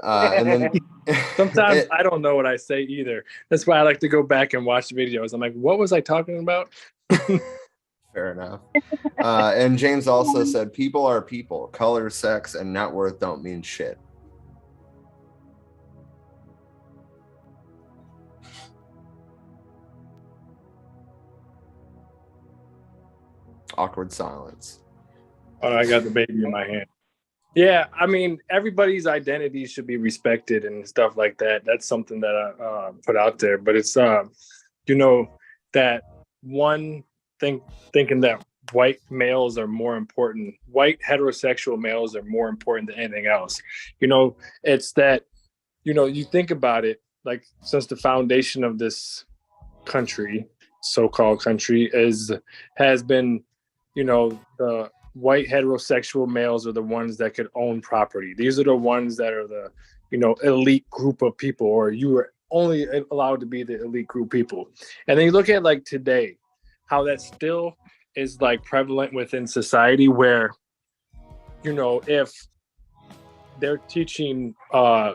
And then sometimes I don't know what I say either. That's why I like to go back and watch the videos. I'm like, what was I talking about? Fair enough. And James also said, people are people. Color, sex, and net worth don't mean shit. Awkward silence. Oh, I got the baby in my hand. Yeah, I mean, everybody's identity should be respected and stuff like that. That's something that I put out there. But it's, that one thing, thinking that white males are more important, white heterosexual males are more important than anything else. It's that, you think about it, like since the foundation of this country, so-called country, has been, the white heterosexual males are the ones that could own property. These are the ones that are the, elite group of people, or you were only allowed to be the elite group of people. And then you look at like today, how that still is like prevalent within society where, if they're teaching, gay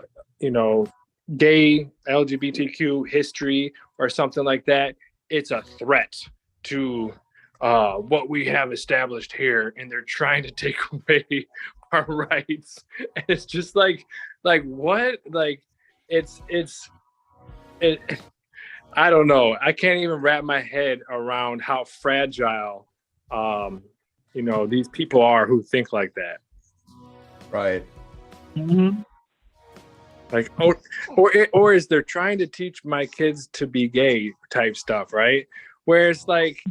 LGBTQ history or something like that, it's a threat to what we have established here, and they're trying to take away our rights. And it's just like what? Like it I don't know. I can't even wrap my head around how fragile these people are who think like that. Right. Mm-hmm. Like, or is they're trying to teach my kids to be gay type stuff, right? Where it's like,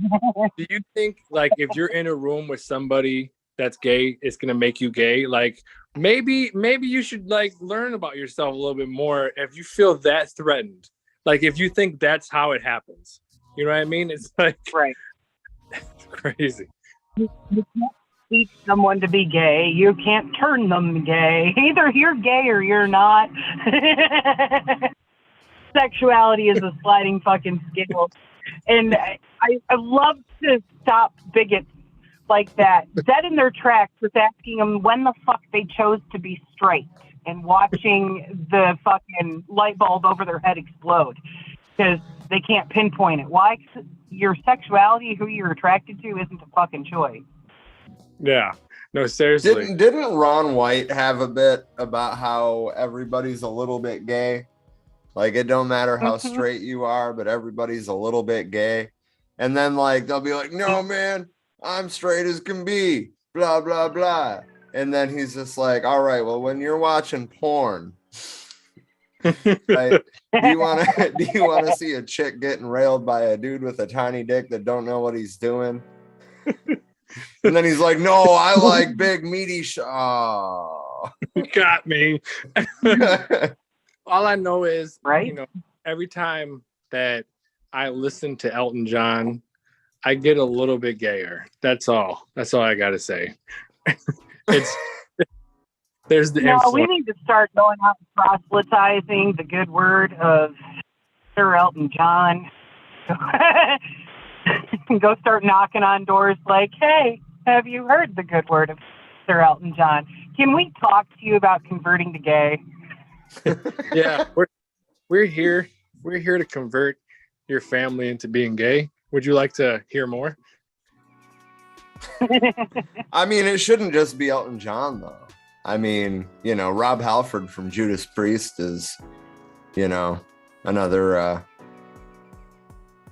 do you think like if you're in a room with somebody that's gay, it's gonna make you gay? Like maybe you should like learn about yourself a little bit more if you feel that threatened. Like if you think that's how it happens. You know what I mean? It's like right. It's crazy. You can't teach someone to be gay. You can't turn them gay. Either you're gay or you're not. Sexuality is a sliding fucking scale. And I love to stop bigots like that dead in their tracks with asking them when the fuck they chose to be straight and watching the fucking light bulb over their head explode because they can't pinpoint it. Why? 'Cause your sexuality, who you're attracted to, isn't a fucking choice. Yeah. No, seriously. Didn't Ron White have a bit about how everybody's a little bit gay? Like, it don't matter how straight you are, but everybody's a little bit gay. And then, like, they'll be like, no, man, I'm straight as can be, blah, blah, blah. And then he's just like, all right, well, when you're watching porn, right, do you want to see a chick getting railed by a dude with a tiny dick that don't know what he's doing? And then he's like, no, I like big, meaty You got me. All I know is, right? Every time that I listen to Elton John, I get a little bit gayer. That's all. That's all I got to say. There's the influence. We need to start going out and proselytizing the good word of Sir Elton John. Go start knocking on doors like, hey, have you heard the good word of Sir Elton John? Can we talk to you about converting to gay? Yeah, we're here to convert your family into being gay. Would you like to hear more? I mean, it shouldn't just be Elton John, though. I mean, you know, Rob Halford from Judas Priest is, you know, another.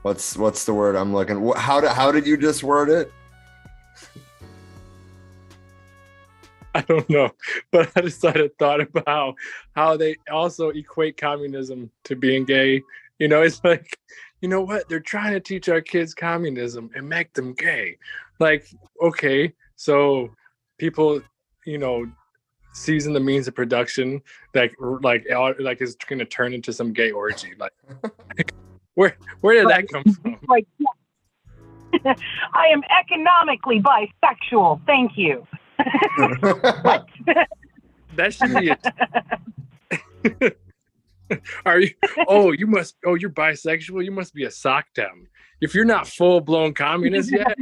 What's the word I'm looking? How did you just word it? I don't know, but I just thought about how they also equate communism to being gay. You know, it's like, you know what? They're trying to teach our kids communism and make them gay. Like, okay, so people, you know, season the means of production, like is going to turn into some gay orgy. Like, where did that come from? Like, I am economically bisexual. Thank you. What? That should be it. Are you? You're bisexual. You must be a sock dem. If you're not full blown communist yet.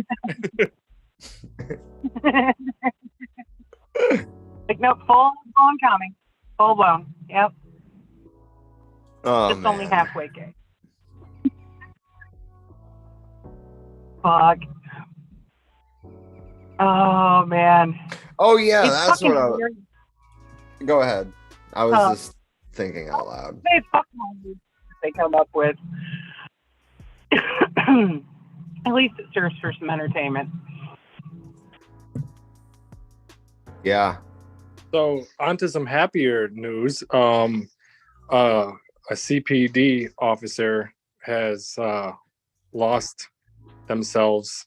Like, no, full blown coming. Full blown. Yep. Oh, Just man. only halfway gay. Fuck. Oh, man. Oh, yeah, It's that's what I was. weird. Go ahead. I was just thinking out loud. They fucking movies they come up with. At least it serves for some entertainment. Yeah. So on to some happier news. A CPD officer has lost themselves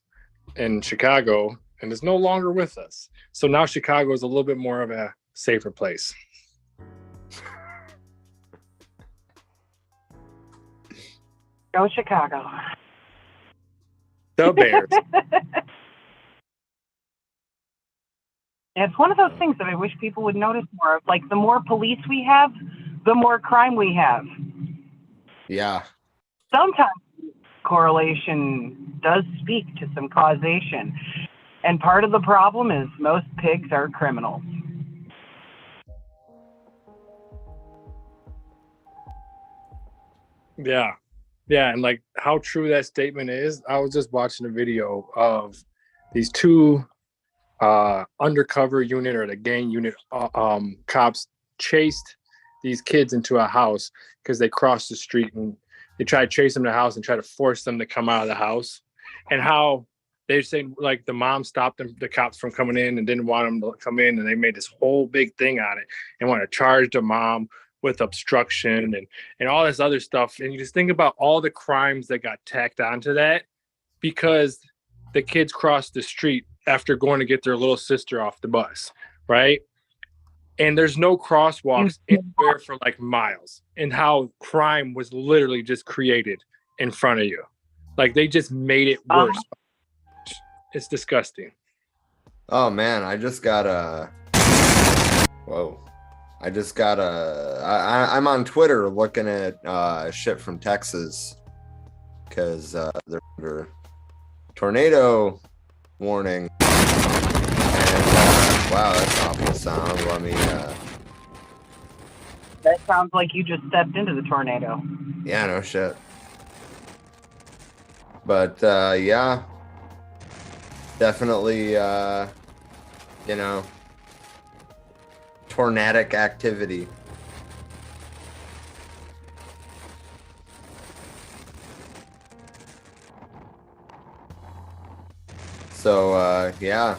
in Chicago and is no longer with us. So now Chicago is a little bit more of a safer place. Go Chicago. The Bears. It's one of those things that I wish people would notice more of. Like, the more police we have, the more crime we have. Yeah. Sometimes correlation does speak to some causation. And part of the problem is most pigs are criminals. Yeah. Yeah. And like how true that statement is. I was just watching a video of these two undercover unit or the gang unit cops chased these kids into a house because they crossed the street, and they tried to chase them to the house and try to force them to come out of the house. And how they say like the mom stopped them, the cops from coming in, and didn't want them to come in, and they made this whole big thing on it and want to charge the mom with obstruction and all this other stuff. And you just think about all the crimes that got tacked onto that because the kids crossed the street after going to get their little sister off the bus, right? And there's no crosswalks anywhere for like miles, and how crime was literally just created in front of you. Like they just made it worse. It's disgusting. Oh man, I just got a. Whoa. I'm on Twitter looking at shit from Texas because they're under tornado warning. And wow, that's awful sound. Let me. That sounds like you just stepped into the tornado. Yeah, no shit. But yeah, definitely, you know, tornadic activity. So yeah,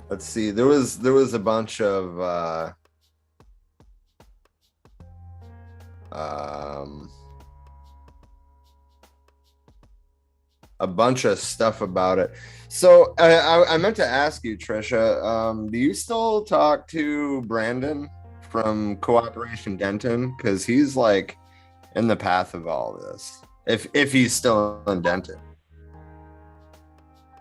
let's see. There was a bunch of a bunch of stuff about it. So I meant to ask you, Trisha, do you still talk to Brandon from Cooperation Denton? Because he's like in the path of all this. If he's still in Denton.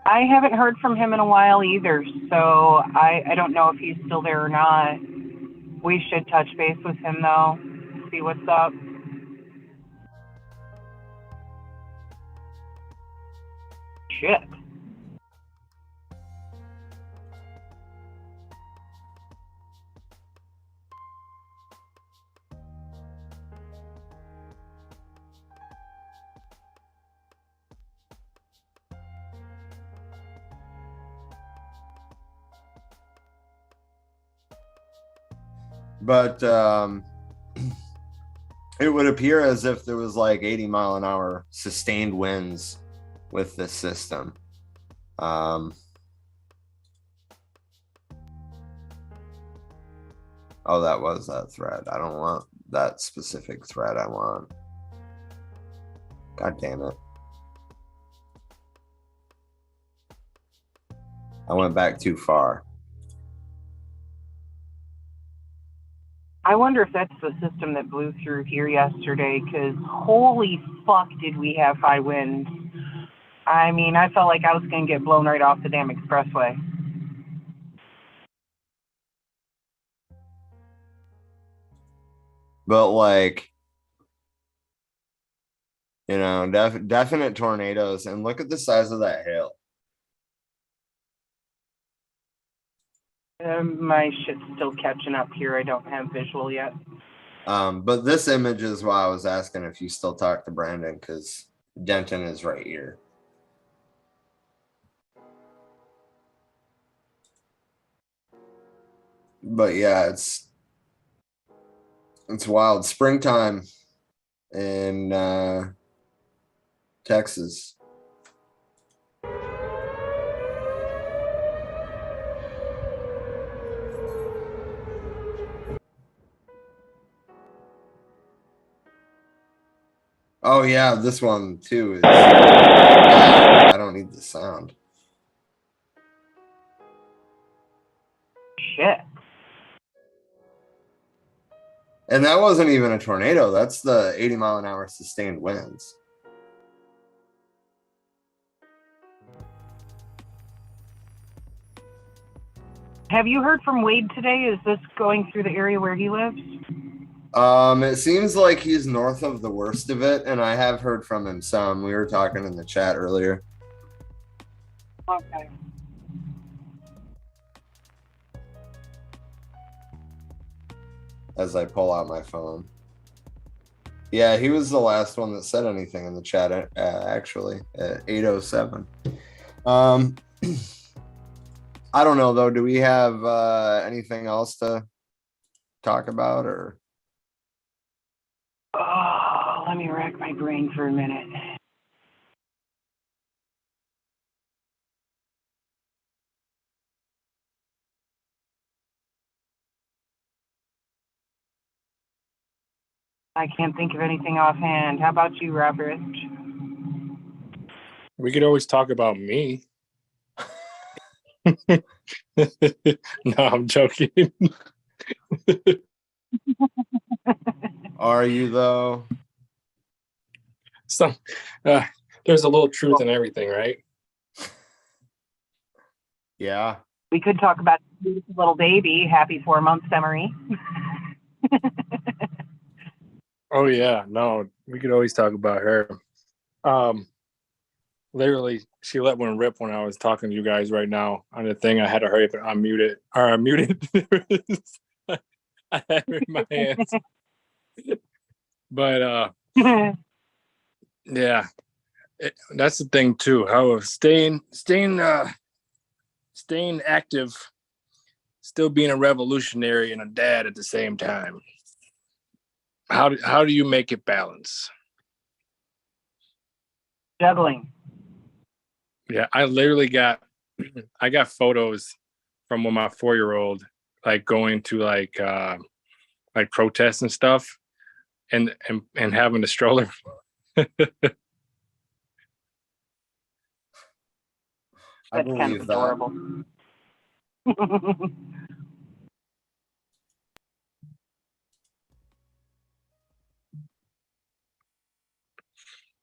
I haven't heard from him in a while either, so I don't know if he's still there or not. We should touch base with him though, see what's up. Shit. but it would appear as if there was like 80-mile-an-hour sustained winds with this system. Oh, that was that thread. I don't want that specific thread. I want. God damn it. I went back too far. I wonder if that's the system that blew through here yesterday, because holy fuck did we have high winds. I mean, I felt like I was going to get blown right off the damn expressway. But like, you know, definite tornadoes. And look at the size of that hail. My shit's still catching up here. I don't have visual yet. But this image is why I was asking if you still talk to Brandon, because Denton is right here. But yeah, it's wild. Springtime in Texas. Oh yeah, this one too is. I don't need the sound. Shit. And that wasn't even a tornado. That's the 80-mile-an-hour sustained winds. Have you heard from Wade today? Is this going through the area where he lives? It seems like he's north of the worst of it, and I have heard from him some. We were talking in the chat earlier. Okay. As I pull out my phone. Yeah, he was the last one that said anything in the chat, actually, at 8:07. I don't know, though. Do we have anything else to talk about, or? Oh, let me rack my brain for a minute. I can't think of anything offhand. How about you, Robert? We could always talk about me. No, I'm joking. Are you, though? There's a little truth in everything, right? Yeah. We could talk about beautiful little baby. Happy 4 months, Emery. Oh yeah, no, we could always talk about her. Literally, she let one rip when I was talking to you guys right now on the thing. I had to hurry up and unmute it. Or I muted. I had it in my hands. But yeah, that's the thing too. How staying active, still being a revolutionary and a dad at the same time. How do you make it balance? Juggling. Yeah, I literally got photos from when my 4-year-old like going to like protests and stuff and having a stroller. I That's kind of adorable.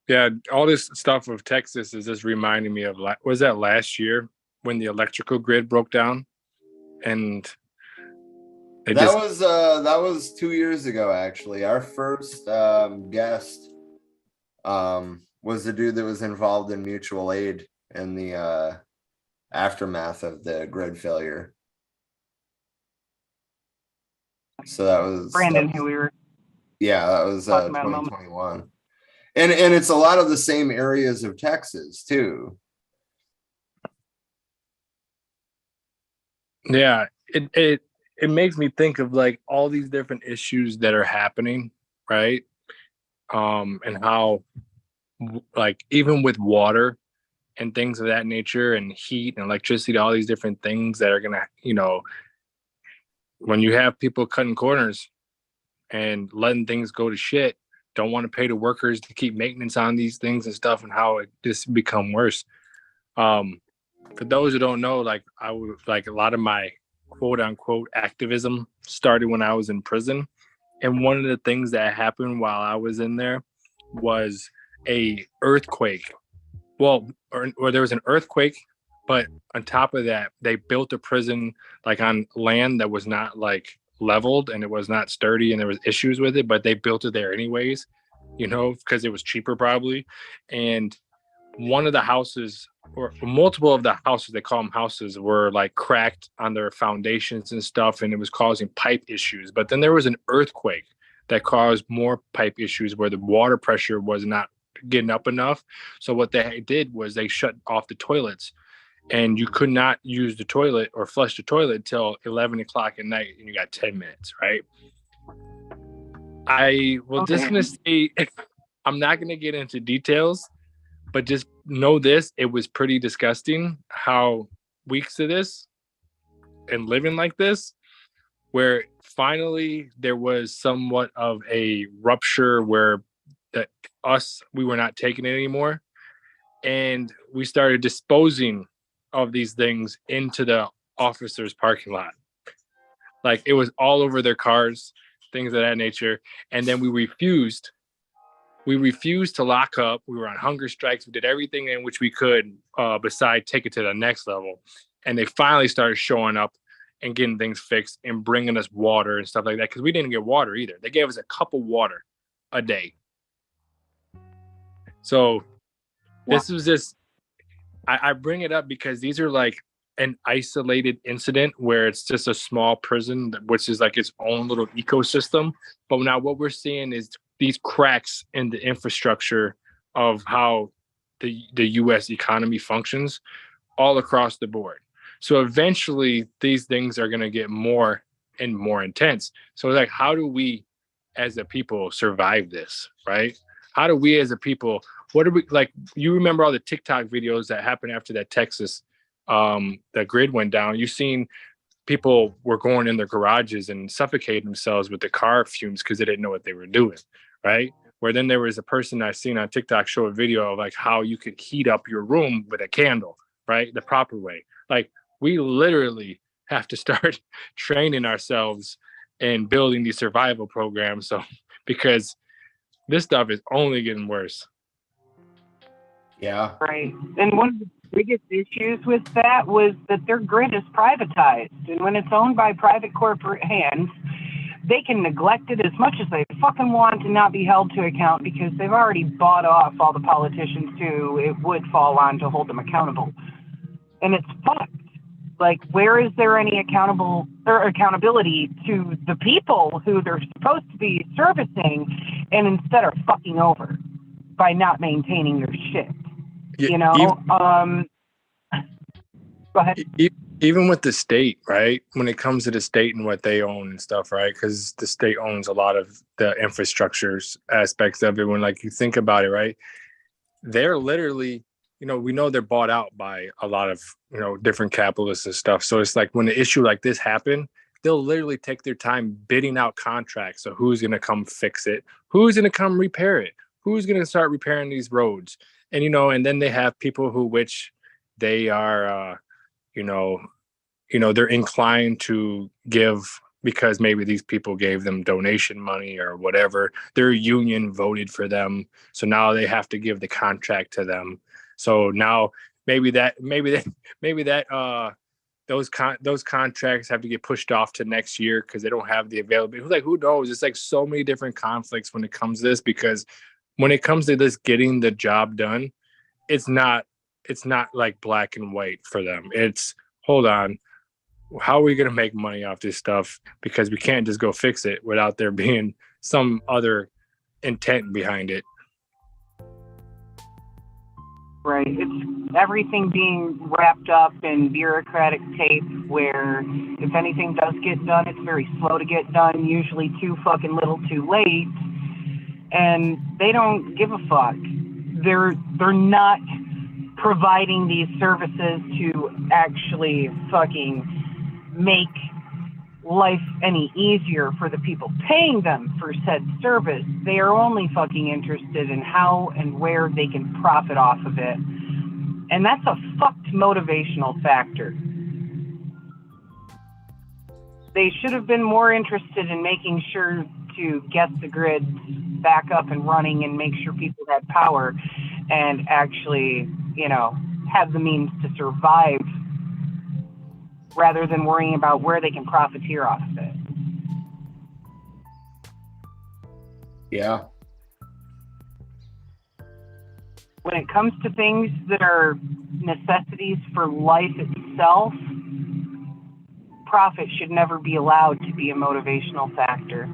Yeah, all this stuff of Texas is just reminding me of was that last year when the electrical grid broke down, and that was 2 years ago. Actually, our first guest was the dude that was involved in mutual aid in the aftermath of the grid failure. So that was Brandon, who we were. Yeah, that was 2021. And it's a lot of the same areas of Texas too. Yeah, it makes me think of like all these different issues that are happening, right? And how like even with water and things of that nature and heat and electricity, all these different things that are gonna, when you have people cutting corners and letting things go to shit, don't want to pay the workers to keep maintenance on these things and stuff, and how it just become worse. For those who don't know, like I would like a lot of my quote unquote activism started when I was in prison. And one of the things that happened while I was in there was a earthquake. Well, or there was an earthquake, but on top of that, they built a prison like on land that was not like leveled and it was not sturdy and there was issues with it, but they built it there anyways, because it was cheaper probably. And one of the houses or multiple of the houses, they call them houses, were like cracked on their foundations and stuff, and it was causing pipe issues. But then there was an earthquake that caused more pipe issues where the water pressure was not getting up enough. So what they did was they shut off the toilets, and you could not use the toilet or flush the toilet until 11 o'clock at night, and you got 10 minutes, right? I will just going to say, I'm not going to get into details, but just know this, it was pretty disgusting how weeks of this and living like this, where finally there was somewhat of a rupture where we were not taking it anymore. And we started disposing of these things into the officers' parking lot. Like it was all over their cars, things of that nature. And then we refused to lock up. We were on hunger strikes. We did everything in which we could beside take it to the next level. And they finally started showing up and getting things fixed and bringing us water and stuff like that, because we didn't get water either. They gave us a cup of water a day. So this was just, I bring it up because these are like an isolated incident where it's just a small prison, which is like its own little ecosystem. But now what we're seeing is these cracks in the infrastructure of how the U.S. economy functions all across the board. So eventually these things are going to get more and more intense. So like, how do we as a people survive this, right? How do we as a people, what are we, like, you remember all the TikTok videos that happened after that Texas, the grid went down. You've seen people were going in their garages and suffocating themselves with the car fumes because they didn't know what they were doing, right? Where then there was a person I seen on TikTok show a video of like how you could heat up your room with a candle, right? The proper way. Like we literally have to start training ourselves and building these survival programs. So because this stuff is only getting worse. Yeah. Right. And one of the biggest issues with that was that their grid is privatized. And when it's owned by private corporate hands, they can neglect it as much as they fucking want and not be held to account because they've already bought off all the politicians who it would fall on to hold them accountable. And it's fucked. Like, where is there any accountability to the people who they're supposed to be servicing and instead are fucking over by not maintaining their shit? Go ahead. Even with the state, right? When it comes to the state and what they own and stuff, right? Because the state owns a lot of the infrastructures aspects of it. When like you think about it, right? They're literally, we know they're bought out by a lot of, different capitalists and stuff. So it's like when an issue like this happen, they'll literally take their time bidding out contracts. So who's going to come fix it? Who's going to come repair it? Who's going to start repairing these roads? And, and then they have people which they are, they're inclined to give because maybe these people gave them donation money or whatever. Their union voted for them. So now they have to give the contract to them. So now maybe those contracts have to get pushed off to next year because they don't have the availability. Like, who knows? It's like so many different conflicts when it comes to this, because when it comes to this getting the job done, it's not like black and white for them. It's, hold on, how are we going to make money off this stuff? Because we can't just go fix it without there being some other intent behind it. Right. It's everything being wrapped up in bureaucratic tape where if anything does get done, it's very slow to get done, usually too fucking little too late. And they don't give a fuck. They're not providing these services to actually fucking make life any easier for the people paying them for said service. They are only fucking interested in how and where they can profit off of it. And that's a fucked motivational factor. They should have been more interested in making sure to get the grid back up and running and make sure people had power and actually, have the means to survive rather than worrying about where they can profiteer off of it. Yeah. When it comes to things that are necessities for life itself, profit should never be allowed to be a motivational factor.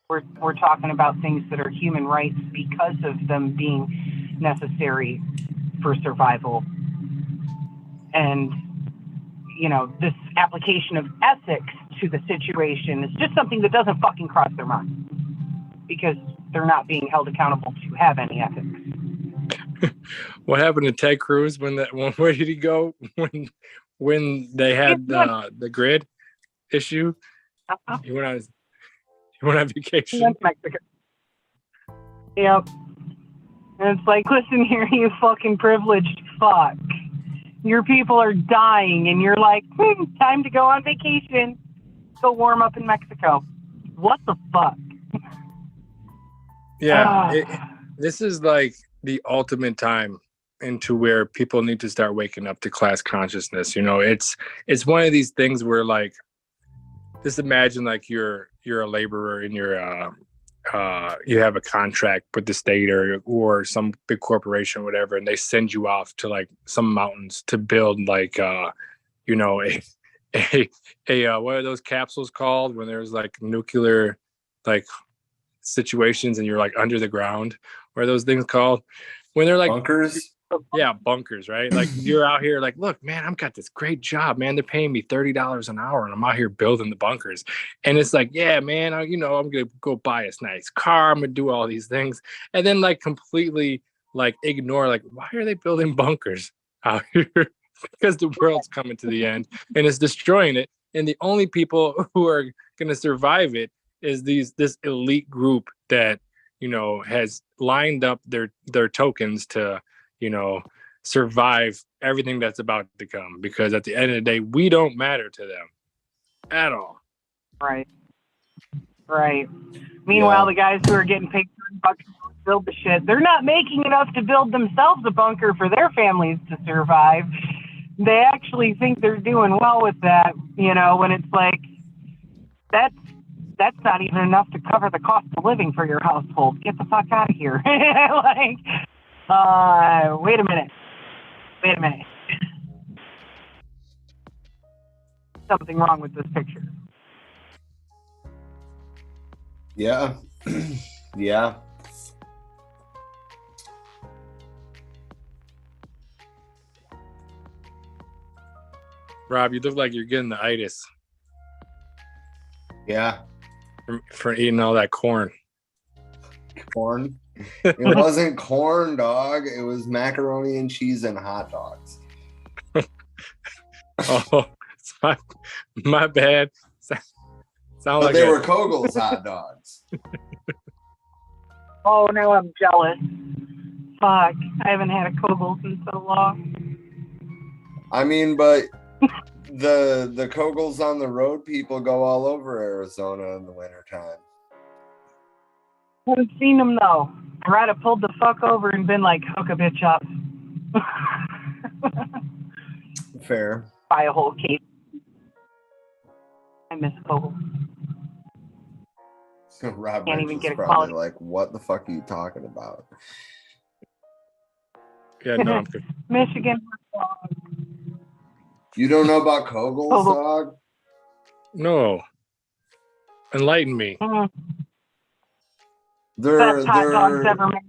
We're talking about things that are human rights because of them being necessary for survival. And this application of ethics to the situation is just something that doesn't fucking cross their mind because they're not being held accountable to have any ethics. What happened to Ted Cruz where did he go when they had the grid issue? He went on vacation. He went to Mexico. Yep. And it's like, listen here, you fucking privileged fuck. Your people are dying, and you're like, time to go on vacation. Go warm up in Mexico. What the fuck? Yeah, this is like the ultimate time into where people need to start waking up to class consciousness. It's one of these things where, like, just imagine like you're a laborer and you have a contract with the state or some big corporation or whatever, and they send you off to like some mountains to build like a what are those capsules called when there's like nuclear like situations and you're like under the ground? What are those things called when they're like bunkers? Yeah, bunkers, right? Like you're out here like, look, man, I've got this great job, man. They're paying me $30 an hour and I'm out here building the bunkers. And it's like, yeah, man, I'm going to go buy a nice car. I'm going to do all these things. And then like completely like ignore, like, why are they building bunkers out here? Because the world's coming to the end and it's destroying it. And the only people who are going to survive it is this elite group that, has lined up their tokens to, survive everything that's about to come, because at the end of the day, we don't matter to them at all. Right. Meanwhile, the guys who are getting paid $30 to build the shit, they're not making enough to build themselves a bunker for their families to survive. They actually think they're doing well with that, when it's like, that's not even enough to cover the cost of living for your household. Get the fuck out of here. Wait a minute. Something wrong with this picture. Yeah. Yeah. Rob, you look like you're getting the itis. Yeah. For eating all that corn. Corn? It wasn't corn, dog. It was macaroni and cheese and hot dogs. Oh, my bad. But like they were Kogel's hot dogs. Oh, now I'm jealous. Fuck, I haven't had a Kogel's in so long. I mean, but the Kogel's on the road people go all over Arizona in the wintertime. Haven't seen them though. I'd rather pulled the fuck over and been like, hook a bitch up. Fair. Buy a whole case. I miss Kogel. Rob Can't even get a probably quality. like, what the fuck are you talking about? Yeah, no, I'm good. Michigan. You don't know about Kogel's, dog? No. Enlighten me. Best hot dogs ever made.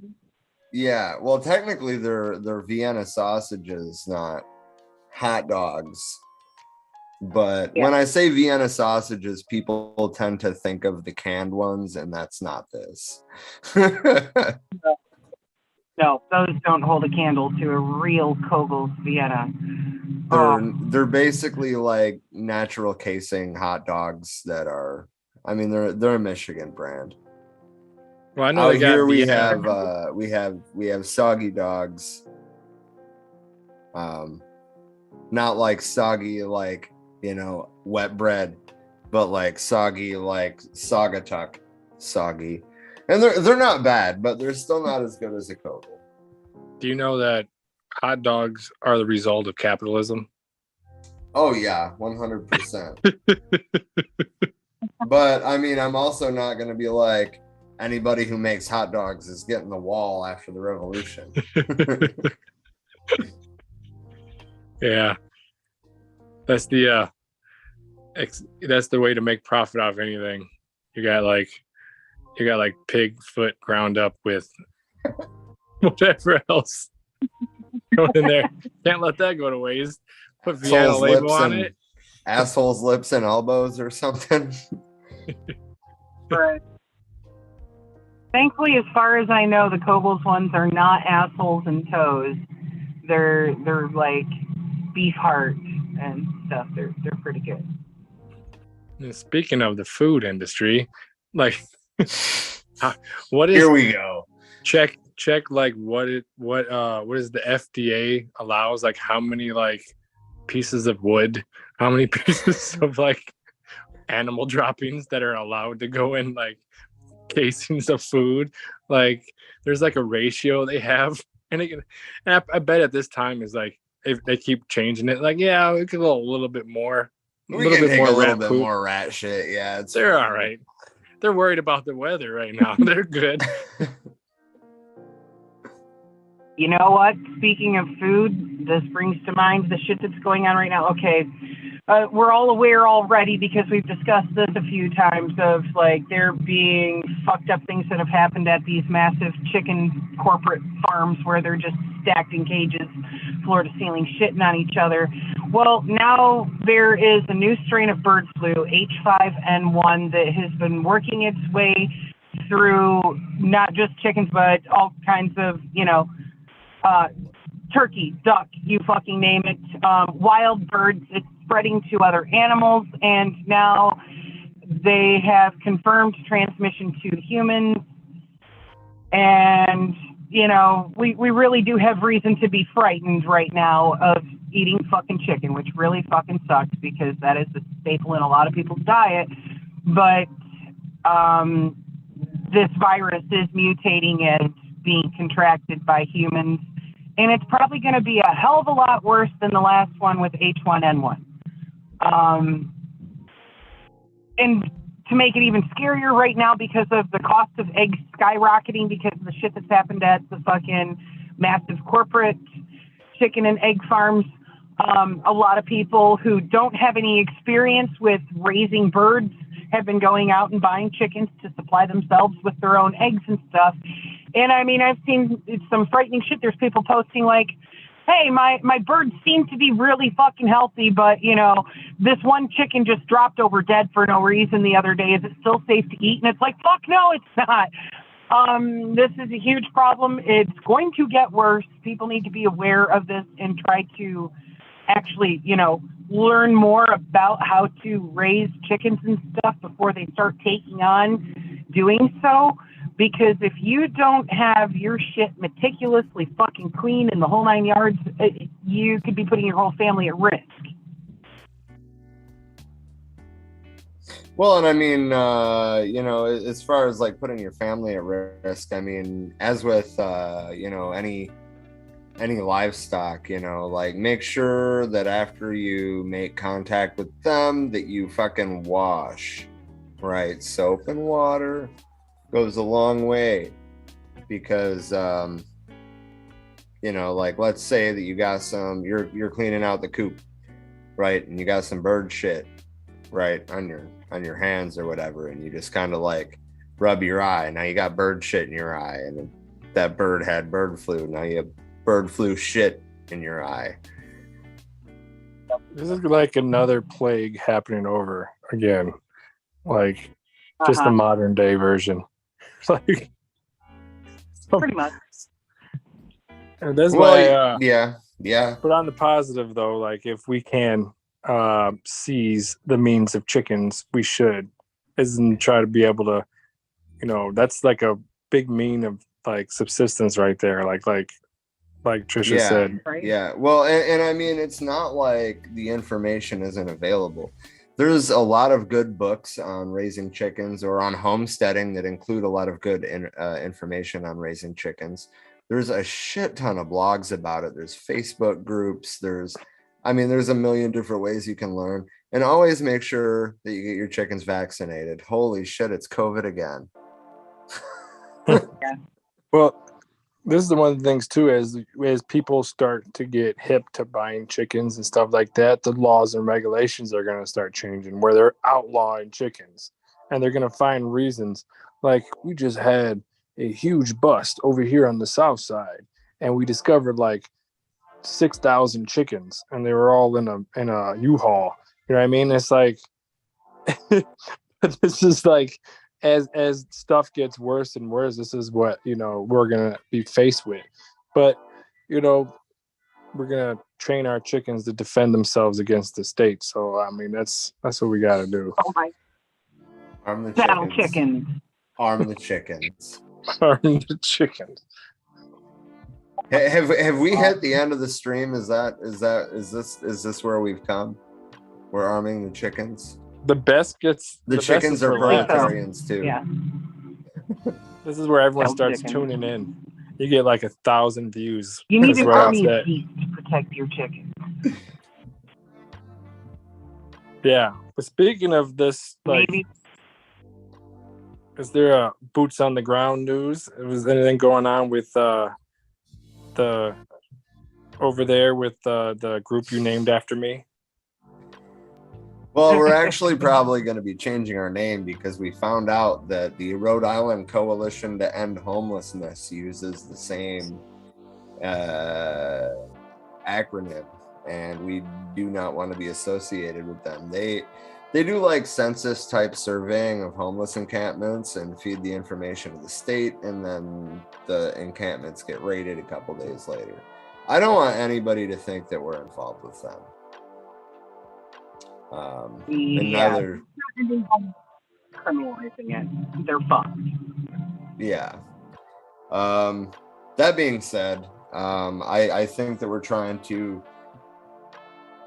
Yeah, well, technically they're Vienna sausages, not hot dogs. But when I say Vienna sausages, people tend to think of the canned ones, and that's not this. No, those don't hold a candle to a real Kogel's Vienna. They're basically like natural casing hot dogs that are, I mean, they're a Michigan brand. Well, I know Out they got here we Vienna. have we have soggy dogs. Not like soggy like, you know, wet bread, but like soggy like Saugatuck soggy. And they're not bad, but they're still not as good as a Kogel. Do you know that hot dogs are the result of capitalism? Oh yeah, 100%. But I mean, I'm also not going to be like anybody who makes hot dogs is getting the wall after the revolution. Yeah, that's the way to make profit off anything. You got like pig foot ground up with whatever else going in there. Can't let that go to waste. Put Vienna label on it. Assholes, lips, and elbows or something. Right. Thankfully, as far as I know, the Kogel's ones are not assholes and toes. They're like beef heart and stuff. They're pretty good. And speaking of the food industry, like what is Here we go. Check like what is the FDA allows, like how many like pieces of wood, how many pieces of like animal droppings that are allowed to go in like casings of food. Like there's like a ratio they have, and I bet at this time is like if they keep changing it, like yeah, we could go a little bit more, A little bit more rat shit. Yeah, they're all right. They're worried about the weather right now. They're good. You know what? Speaking of food, this brings to mind the shit that's going on right now. Okay, we're all aware already because we've discussed this a few times of like there being fucked up things that have happened at these massive chicken corporate farms where they're just stacked in cages, floor to ceiling, shitting on each other. Well, now there is a new strain of bird flu, H5N1, that has been working its way through not just chickens, but all kinds of, turkey, duck, you fucking name it, wild birds. It's spreading to other animals, and now they have confirmed transmission to humans. And, we really do have reason to be frightened right now of eating fucking chicken, which really fucking sucks because that is a staple in a lot of people's diet. But this virus is mutating and being contracted by humans. And it's probably going to be a hell of a lot worse than the last one with H1N1. And to make it even scarier right now because of the cost of eggs skyrocketing because of the shit that's happened at the fucking massive corporate chicken and egg farms, a lot of people who don't have any experience with raising birds have been going out and buying chickens to supply themselves with their own eggs and stuff. And I mean, I've seen some frightening shit. There's people posting like, hey, my birds seem to be really fucking healthy, but, this one chicken just dropped over dead for no reason the other day. Is it still safe to eat? And it's like, fuck no, it's not. This is a huge problem. It's going to get worse. People need to be aware of this and try to actually, learn more about how to raise chickens and stuff before they start taking on doing so. Because if you don't have your shit meticulously fucking clean in the whole 9 yards, you could be putting your whole family at risk. Well, and I mean, as far as like putting your family at risk, I mean, as with, any livestock, like make sure that after you make contact with them that you fucking wash, right? Soap and water goes a long way because, like let's say that you got you're cleaning out the coop, right? And you got some bird shit, right, on your hands or whatever, and you just kind of like rub your eye. Now you got bird shit in your eye, and that bird had bird flu. Now you have bird flu shit in your eye. This is like another plague happening over again, like just the modern day version. Like, pretty much. And that's Well, why, yeah. But on the positive, though, like if we can seize the means of chickens, we should, and try to be able to, that's like a big mean of like subsistence right there. Like Trisha said. Yeah. Well, and I mean, it's not like the information isn't available. There's a lot of good books on raising chickens or on homesteading that include a lot of good information on raising chickens. There's a shit ton of blogs about it. There's Facebook groups. There's a million different ways you can learn. And always make sure that you get your chickens vaccinated. Holy shit, it's COVID again. Well, this is the one of the things too, as people start to get hip to buying chickens and stuff like that, the laws and regulations are going to start changing where they're outlawing chickens, and they're going to find reasons. Like, we just had a huge bust over here on the south side, and we discovered like 6,000 chickens, and they were all in a U-Haul. You know what I mean? It's like, this is like, as stuff gets worse and worse, this is what we're gonna be faced with. But we're gonna train our chickens to defend themselves against the state. So I mean, that's what we got to do. Oh my! Arm the Battle chickens. chickens. Arm the chickens. Arm the chickens. Have we hit the end of the stream? Is this where we've come? We're arming the chickens. The best gets the chickens are vegetarians too. Yeah. This is where everyone starts tuning in. You get like 1,000 views. You need an army of beasts to protect your chickens. Yeah. But speaking of this, like, is there a boots on the ground news? Was anything going on with the over there with the group you named after me? Well, we're actually probably going to be changing our name because we found out that the Rhode Island Coalition to End Homelessness uses the same acronym, and we do not want to be associated with them. They do like census type surveying of homeless encampments and feed the information to the state, and then the encampments get raided a couple days later. I don't want anybody to think that we're involved with them. And neither criminalizing it. They're fucked. Yeah. That being said, I think that we're trying to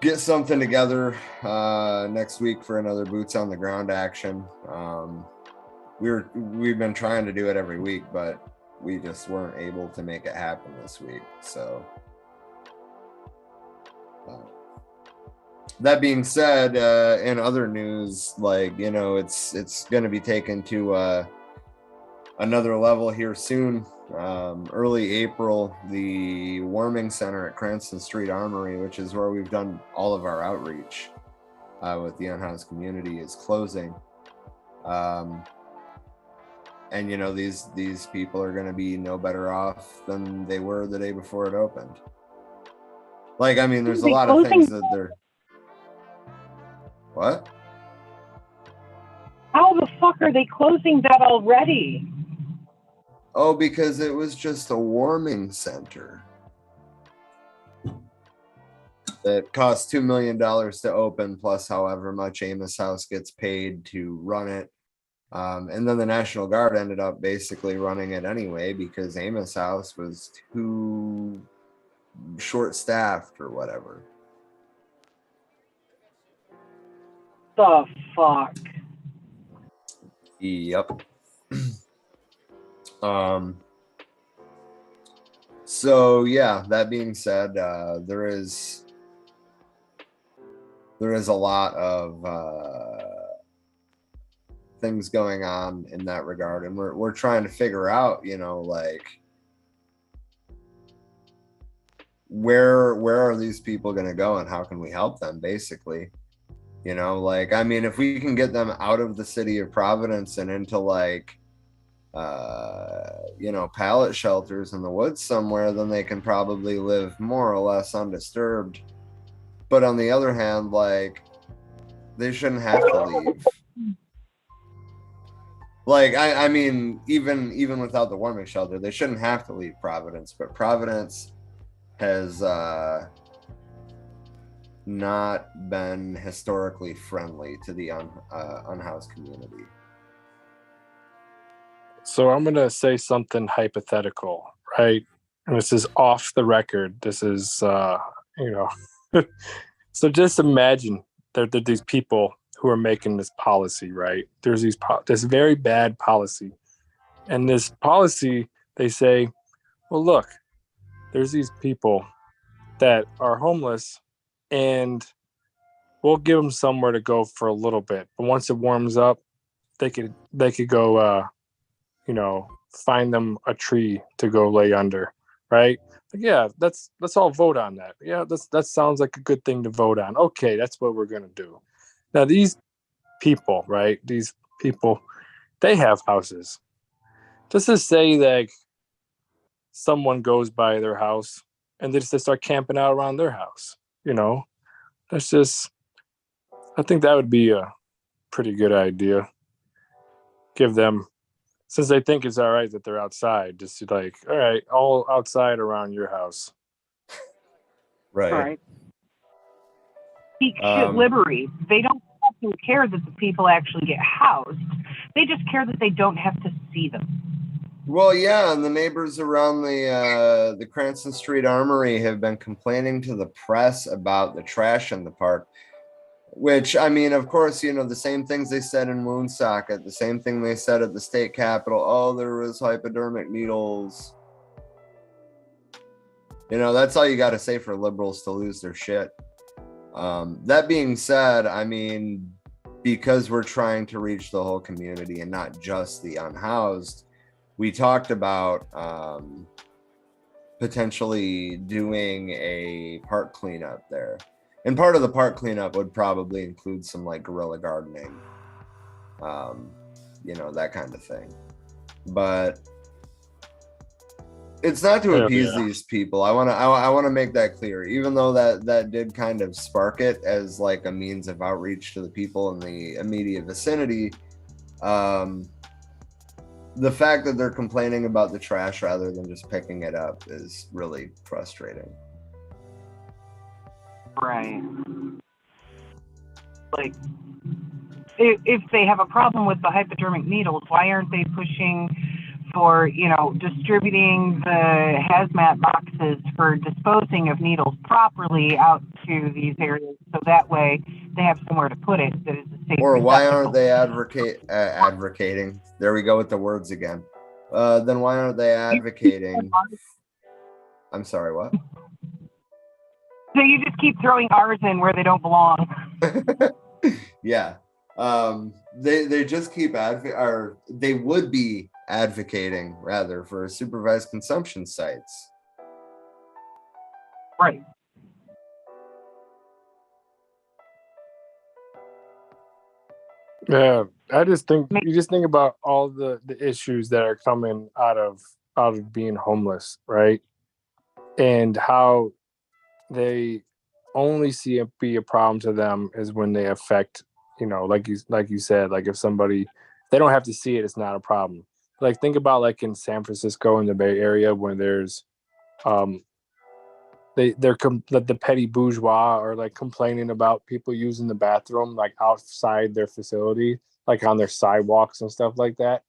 get something together next week for another boots on the ground action. We've been trying to do it every week, but we just weren't able to make it happen this week. So that being said, in other news, like, it's going to be taken to another level here soon. Early April, the warming center at Cranston Street Armory, which is where we've done all of our outreach with the unhoused community, is closing. And these people are going to be no better off than they were the day before it opened. Like, I mean, there's a lot of things that they're... What? How the fuck are they closing that already? Oh, because it was just a warming center that cost $2 million to open, plus however much Amos House gets paid to run it. And then the National Guard ended up basically running it anyway because Amos House was too short-staffed or whatever. The fuck? Yep. So yeah, that being said, there is a lot of things going on in that regard, and we're trying to figure out, like, where are these people going to go and how can we help them, basically. Like, I mean, if we can get them out of the city of Providence and into like pallet shelters in the woods somewhere, then they can probably live more or less undisturbed. But on the other hand, like, they shouldn't have to leave. Like, I mean, even without the warming shelter, they shouldn't have to leave Providence. But Providence has not been historically friendly to the unhoused community. So I'm going to say something hypothetical, right? And this is off the record. This is, so just imagine that there are these people who are making this policy, right? There's this very bad policy. And this policy, they say, well, look, there's these people that are homeless and we'll give them somewhere to go for a little bit. But once it warms up, they could go, find them a tree to go lay under, right? Like, yeah, let's all vote on that. Yeah, that sounds like a good thing to vote on. Okay, that's what we're gonna do. Now these people, right? These people, they have houses. Just to say that someone goes by their house and they start camping out around their house, that's just, I think that would be a pretty good idea. Give them, since they think it's all right that they're outside, just like, all right, all outside around your house. Right. Speak shit liberty. They don't fucking care that the people actually get housed. They just care that they don't have to see them. Well, yeah, and the neighbors around the Cranston Street Armory have been complaining to the press about the trash in the park. Which, I mean, of course, the same things they said in Woonsocket, the same thing they said at the state capitol. Oh, there was hypodermic needles. That's all you got to say for liberals to lose their shit. That being said, I mean, because we're trying to reach the whole community and not just the unhoused, we talked about potentially doing a park cleanup there. And part of the park cleanup would probably include some like guerrilla gardening, that kind of thing. But it's not to appease these people. I want to make that clear. Even though that did kind of spark it as like a means of outreach to the people in the immediate vicinity. The fact that they're complaining about the trash rather than just picking it up is really frustrating. Right. Like, if they have a problem with the hypodermic needles, why aren't they pushing for, distributing the hazmat boxes for disposing of needles properly out to these areas so that way they have somewhere to put it that is a safe Or why aren't receptacle? they advocating? There we go with the words again. Then why aren't they advocating? I'm sorry, what? So you just keep throwing R's in where they don't belong. Yeah. They just keep they would be advocating rather for supervised consumption sites. Right. Yeah, I just think you just think about all the issues that are coming out of being homeless, right? And how they only see it be a problem to them is when they affect, like you said, like if they don't have to see it, it's not a problem. Like think about like in San Francisco in the Bay Area when there's the petty bourgeois are like complaining about people using the bathroom like outside their facility, like on their sidewalks and stuff like that.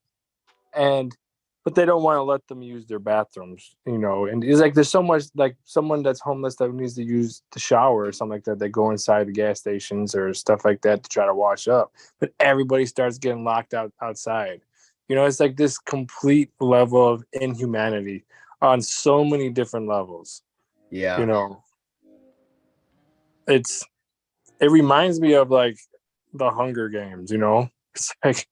But they don't want to let them use their bathrooms, and it's like there's so much like someone that's homeless that needs to use the shower or something like that. They go inside the gas stations or stuff like that to try to wash up, but everybody starts getting locked outside. It's like this complete level of inhumanity on so many different levels. Yeah. It reminds me of like the Hunger Games, it's like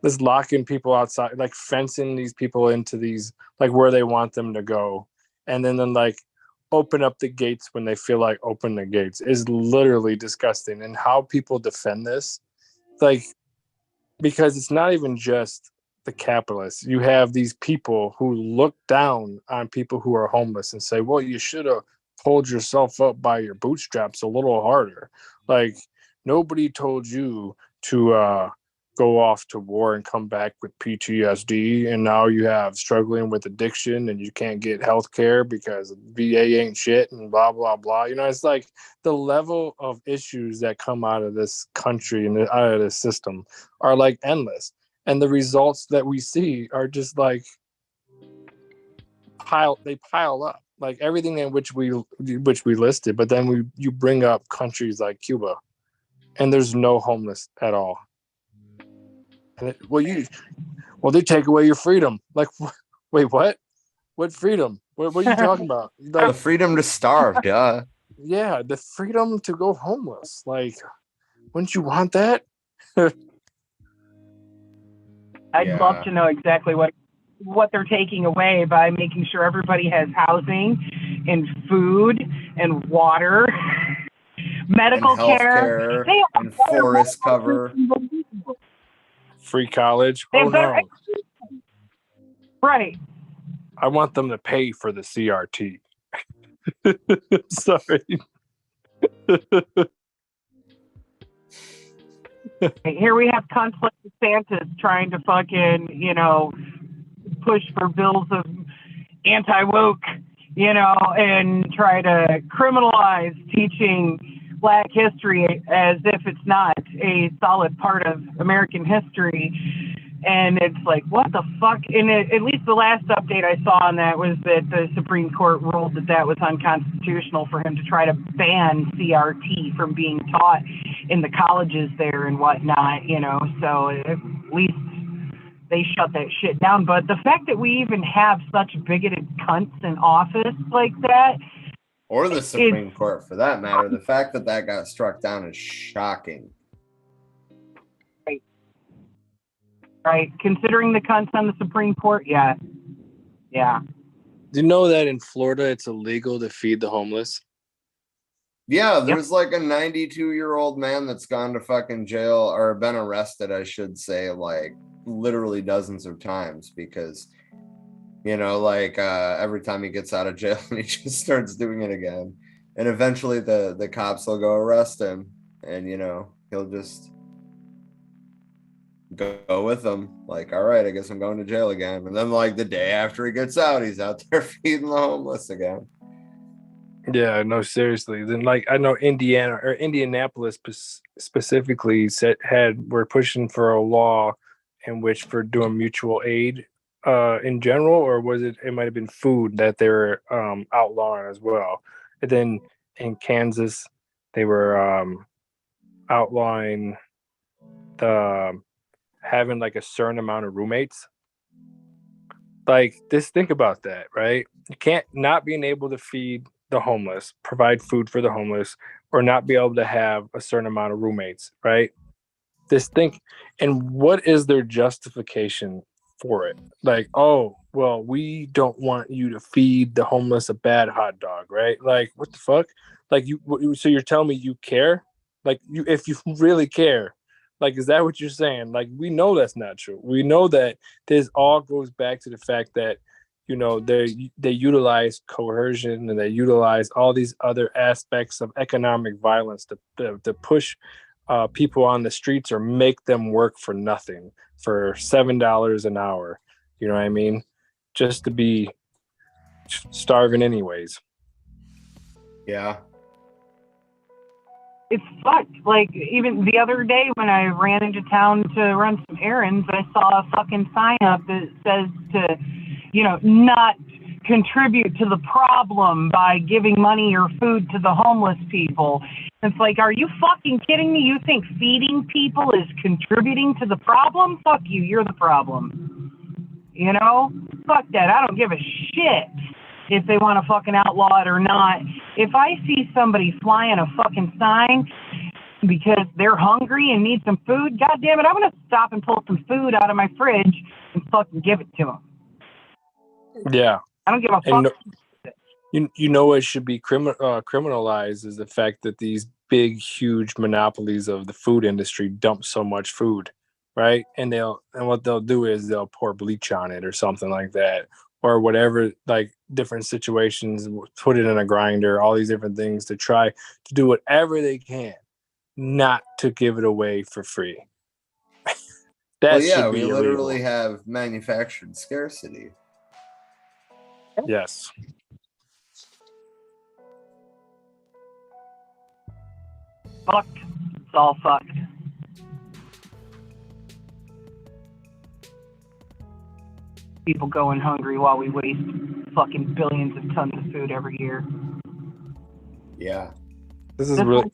just locking people outside, like fencing these people into these, like where they want them to go. And then like open up the gates when they feel like open the gates is literally disgusting. And how people defend this, like, because it's not even just the capitalists. You have these people who look down on people who are homeless and say, well, you should have pulled yourself up by your bootstraps a little harder. Like, nobody told you to go off to war and come back with PTSD, and now you have struggling with addiction and you can't get health care because VA ain't shit and blah, blah, blah. You know, it's like the level of issues that come out of this country and out of this system are like endless. And the results that we see are just like pile up, like everything in which we listed. But then you bring up countries like Cuba, and there's no homeless at all. And they take away your freedom. Like, wait, what? What freedom? What are you talking about? Like, the freedom to starve, duh. Yeah, the freedom to go homeless. Like, wouldn't you want that? I'd love to know exactly what they're taking away by making sure everybody has housing and food and water, medical and care, and forest cover, free college. Oh no! Right. I want them to pay for the CRT. Sorry. Here we have cunts like DeSantis trying to fucking, push for bills of anti-woke, and try to criminalize teaching Black history as if it's not a solid part of American history. And it's like, what the fuck? And at least the last update I saw on that was that the Supreme Court ruled that was unconstitutional for him to try to ban CRT from being taught in the colleges there and whatnot, so at least they shut that shit down. But the fact that we even have such bigoted cunts in office like that, or the Supreme Court for that matter, the fact that got struck down is shocking. Right. Considering the cunts on the Supreme Court, yeah. Yeah. Do you know that in Florida it's illegal to feed the homeless? Yeah, there's like a 92-year-old man that's gone to fucking jail, or been arrested, I should say, like literally dozens of times because, every time he gets out of jail and he just starts doing it again. And eventually the cops will go arrest him and, he'll just go with them. Like, all right, I guess I'm going to jail again. And then like the day after he gets out, he's out there feeding the homeless again. Yeah, no, seriously. Then, like, I know Indianapolis specifically we're pushing for a law in which for doing mutual aid in general, or was it might have been food that they were outlawing as well. And then in Kansas, they were outlawing the having like a certain amount of roommates. Like, just think about that, right? You can't not being able to feed the homeless, provide food for the homeless, or not be able to have a certain amount of roommates, right? And what is their justification for it? Like, oh, well, we don't want you to feed the homeless a bad hot dog, right? Like, what the fuck? Like, so you're telling me you care? Like, if you really care, like, is that what you're saying? Like, we know that's not true. We know that this all goes back to the fact that, they utilize coercion and they utilize all these other aspects of economic violence to push people on the streets or make them work for nothing for $7 an hour. You know what I mean? Just to be starving anyways. Yeah. It's fucked. Like, even the other day when I ran into town to run some errands, I saw a fucking sign up that says to, not contribute to the problem by giving money or food to the homeless people. It's like, are you fucking kidding me? You think feeding people is contributing to the problem? Fuck you, you're the problem. Fuck that. I don't give a shit if they want to fucking outlaw it or not. If I see somebody flying a fucking sign because they're hungry and need some food, God damn it, I'm going to stop and pull some food out of my fridge and fucking give it to them. Yeah. I don't give a fuck. What should be criminalized is the fact that these big, huge monopolies of the food industry dump so much food right? And what they'll do is they'll pour bleach on it or something like that, or whatever, like different situations, put it in a grinder, all these different things to try to do whatever they can not to give it away for free. That Well, yeah, should we be literally illegal. have manufactured scarcity. Yes. Fucked. It's all fucked. People going hungry while we waste fucking billions of tons of food every year. Yeah. This is really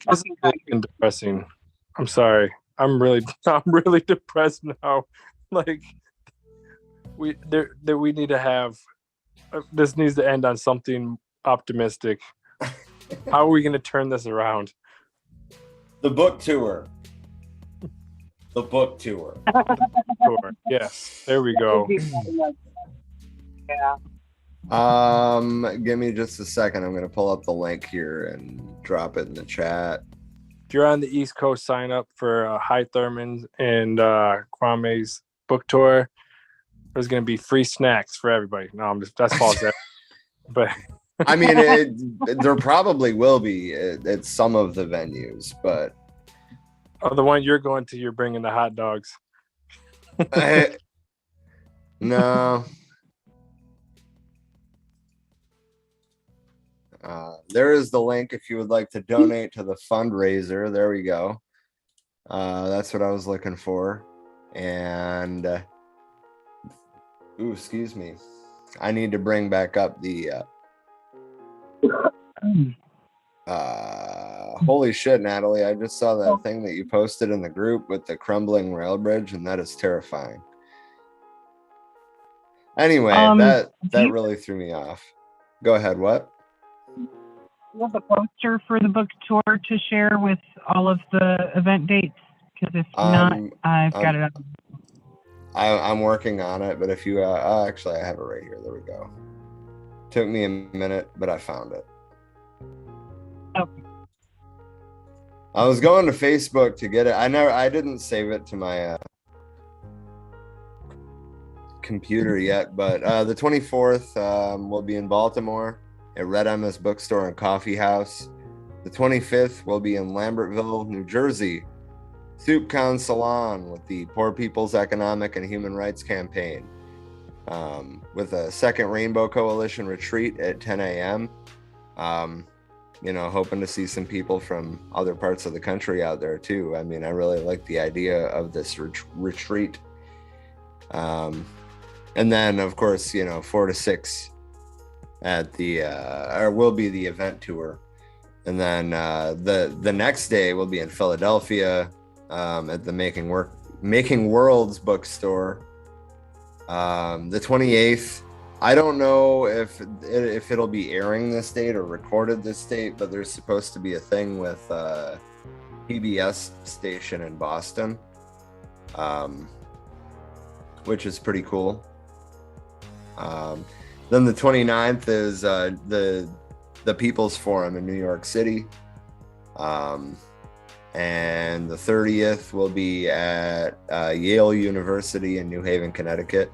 depressing. I'm sorry. I'm really depressed now. Like we need to have this needs to end on something optimistic. How are we going to turn this around? The book tour. The book tour. Yes, there we go. Yeah. Give me just a second. I'm gonna pull up the link here and drop it in the chat. If you're on the East Coast, sign up for High Thurman's and Kwame's book tour. There's gonna be free snacks for everybody. No, that's false. But I mean, there probably will be at some of the venues, but the one you're going to, you're bringing the hot dogs. No. There is the link if you would like to donate to the fundraiser. There we go. That's what I was looking for. And excuse me. I need to bring back up the holy shit, Natalie. I just saw that thing that you posted in the group with the crumbling rail bridge, and that is terrifying. Anyway, that really threw me off. Go ahead. What? You have a poster for the book tour to share with all of the event dates? Because if not, I've got it up. I'm working on it, but if you actually, I have it right here. There we go. Took me a minute, but I found it. Okay. I was going to Facebook to get it. I didn't save it to my computer yet, but the 24th will be in Baltimore at Red Emma's Bookstore and Coffee House. The 25th will be in Lambertville, New Jersey, SoupCon Salon with the Poor People's Economic and Human Rights Campaign, with a second Rainbow Coalition retreat at 10 a.m. Hoping to see some people from other parts of the country out there too. I mean, I really like the idea of this retreat. And then, of course, 4 to 6 at the will be the event tour, and then the next day will be in Philadelphia at the Making Worlds bookstore. The 28th, I don't know if it'll be airing this date or recorded this date, but there's supposed to be a thing with PBS station in Boston, which is pretty cool. Then the 29th is the People's Forum in New York City. And the 30th will be at Yale University in New Haven, Connecticut.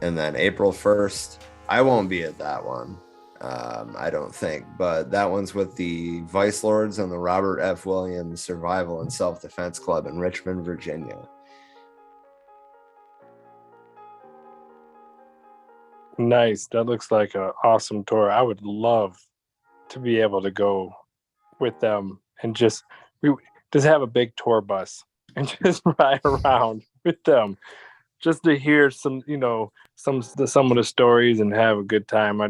And then April 1st, I won't be at that one, I don't think. But that one's with the Vice Lords and the Robert F. Williams Survival and Self-Defense Club in Richmond, Virginia. Nice. That looks like an awesome tour. I would love to be able to go with them and just have a big tour bus and just ride around with them, just to hear some of the stories and have a good time.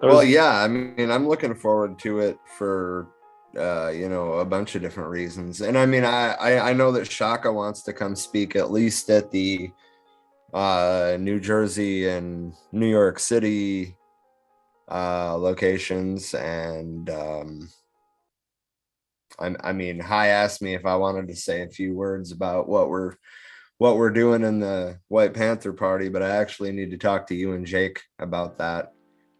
Well, yeah. I mean, I'm looking forward to it for a bunch of different reasons. And I mean, I know that Shaka wants to come speak at least at the New Jersey and New York City locations, and I mean, Hai asked me if I wanted to say a few words about what we're doing in the White Panther Party, but I actually need to talk to you and Jake about that.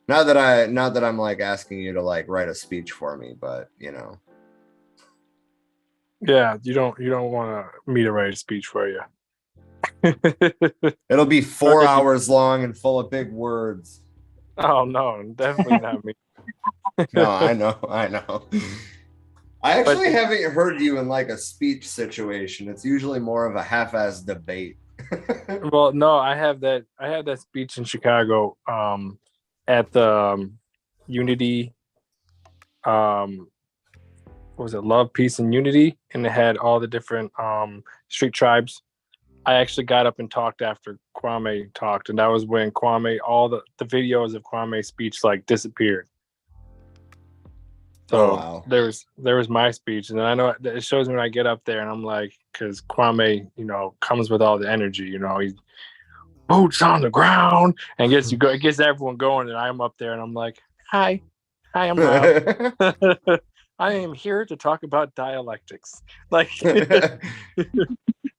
Not that I'm like asking you to like write a speech for me, but Yeah, you don't want me to write a speech for you. It'll be 4 hours long and full of big words. Oh no, definitely not me. No, I know. I actually haven't heard you in like a speech situation. It's usually more of a half-assed debate. Well, no, I had that speech in Chicago at the Unity what was it, Love, Peace, and Unity, and it had all the different street tribes. I actually got up and talked after Kwame talked, and that was when Kwame, all the videos of Kwame's speech like disappeared. So wow. there was my speech, and then I know it shows me when I get up there, and I'm like, because Kwame, comes with all the energy, he's boots on the ground, and gets everyone going, and I'm up there, and I'm like, hi, I'm Rob. I am here to talk about dialectics. Like,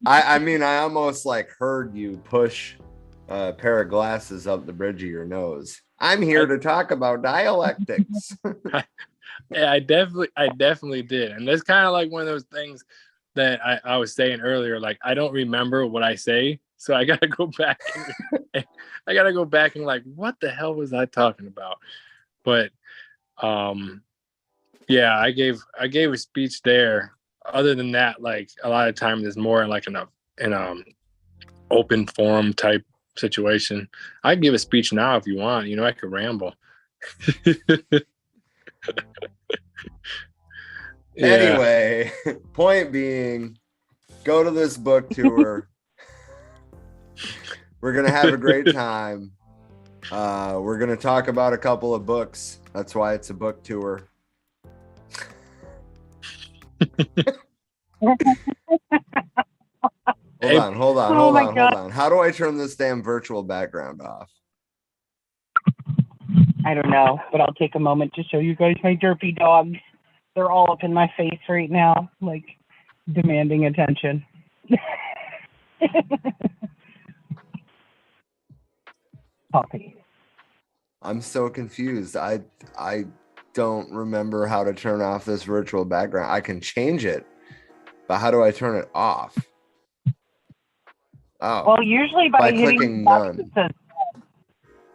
I mean, I almost like heard you push a pair of glasses up the bridge of your nose. I'm here to talk about dialectics. Yeah, I definitely did. And that's kind of like one of those things that I was saying earlier. Like, I don't remember what I say, so I gotta go back. And like, what the hell was I talking about? But yeah, I gave a speech there. Other than that, like a lot of times it's more like in a open forum type situation. I can give a speech now if you want. I could ramble. Yeah. Anyway, point being, go to this book tour. We're gonna have a great time. We're gonna talk about a couple of books. That's why it's a book tour. Hold on. How do I turn this damn virtual background off? I don't know, but I'll take a moment to show you guys my derpy dogs. They're all up in my face right now, like demanding attention. Puppy. I'm so confused. I don't remember how to turn off this virtual background. I can change it, but how do I turn it off? Oh, well, usually by clicking none.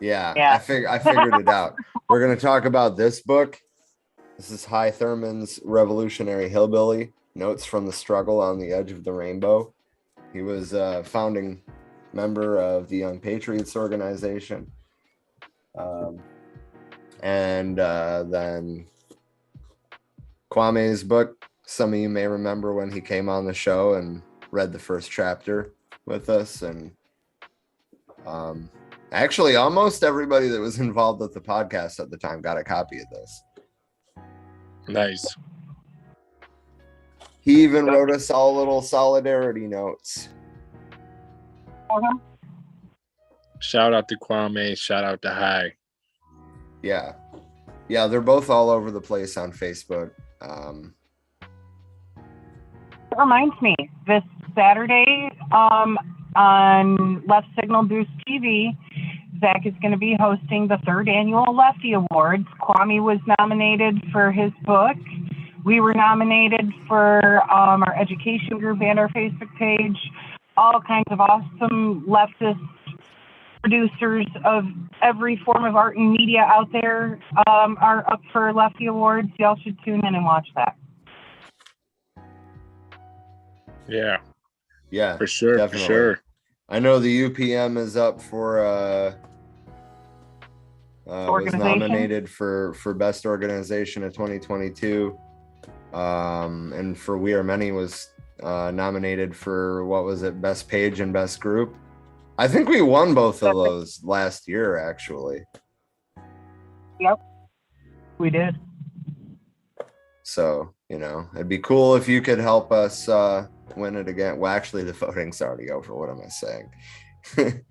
Yeah. I figured it out. We're going to talk about this book. This is Hy Thurman's Revolutionary Hillbilly, Notes from the Struggle on the Edge of the Rainbow. He was a founding member of the Young Patriots organization. And then Kwame's book, some of you may remember when he came on the show and read the first chapter with us. And actually, almost everybody that was involved with the podcast at the time got a copy of this. Nice. He even wrote us all little solidarity notes. Shout out to Kwame. Shout out to Hy. Yeah, they're both all over the place on Facebook. It reminds me, this Saturday on Left Signal Boost TV, Zach is going to be hosting the 3rd annual Lefty Awards. Kwame was nominated for his book. We were nominated for our education group and our Facebook page. All kinds of awesome leftist producers of every form of art and media out there are up for Lefty Awards. Y'all should tune in and watch that. Yeah, for sure. Definitely. For sure. I know the UPM is up for was nominated for best organization of 2022, and for We Are Many was nominated for, what was it, best page and best group. I think we won both of those last year, actually. Yep, we did. So, it'd be cool if you could help us win it again. Well, actually, the voting's already over. What am I saying? Right.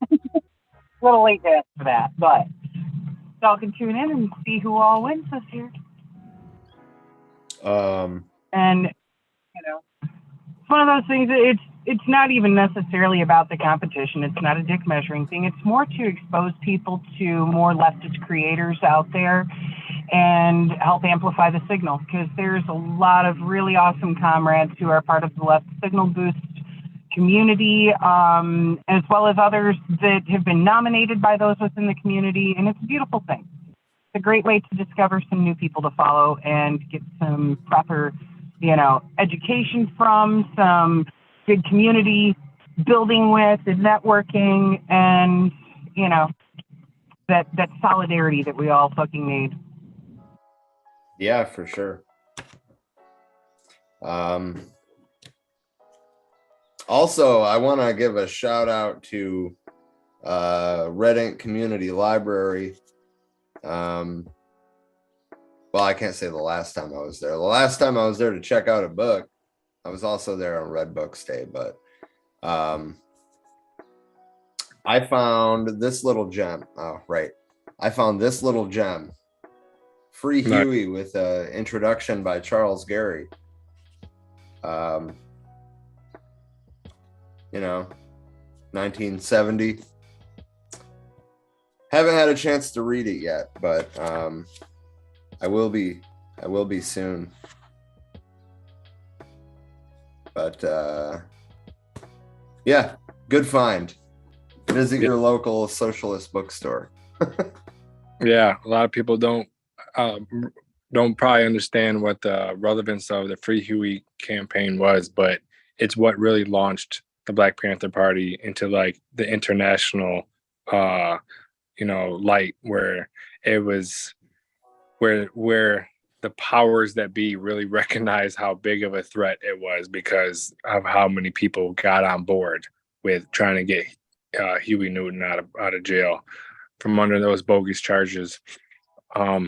A little late to ask for that, but y'all can tune in and see who all wins this year. And it's one of those things that it's not even necessarily about the competition. It's not a dick measuring thing. It's more to expose people to more leftist creators out there and help amplify the signal, because there's a lot of really awesome comrades who are part of the Left Signal Boost community, as well as others that have been nominated by those within the community. And it's a beautiful thing. It's a great way to discover some new people to follow and get some proper, education from, some good community building with and networking, and, that solidarity that we all fucking need. Yeah, for sure. Also, I want to give a shout out to Red Ink Community Library. Well, I can't say the last time I was there. The last time I was there to check out a book, I was also there on Red Books Day, but I found this little gem. Oh, right. I found this little gem. Free Huey with an introduction by Charles Gary. 1970. Haven't had a chance to read it yet, but I will be soon. But yeah, good find. Visit your local socialist bookstore. Yeah, a lot of people don't probably understand what the relevance of the Free Huey campaign was, but it's what really launched the Black Panther Party into like the international light, where it was where the powers that be really recognized how big of a threat it was because of how many people got on board with trying to get Huey Newton out of jail from under those bogus charges. I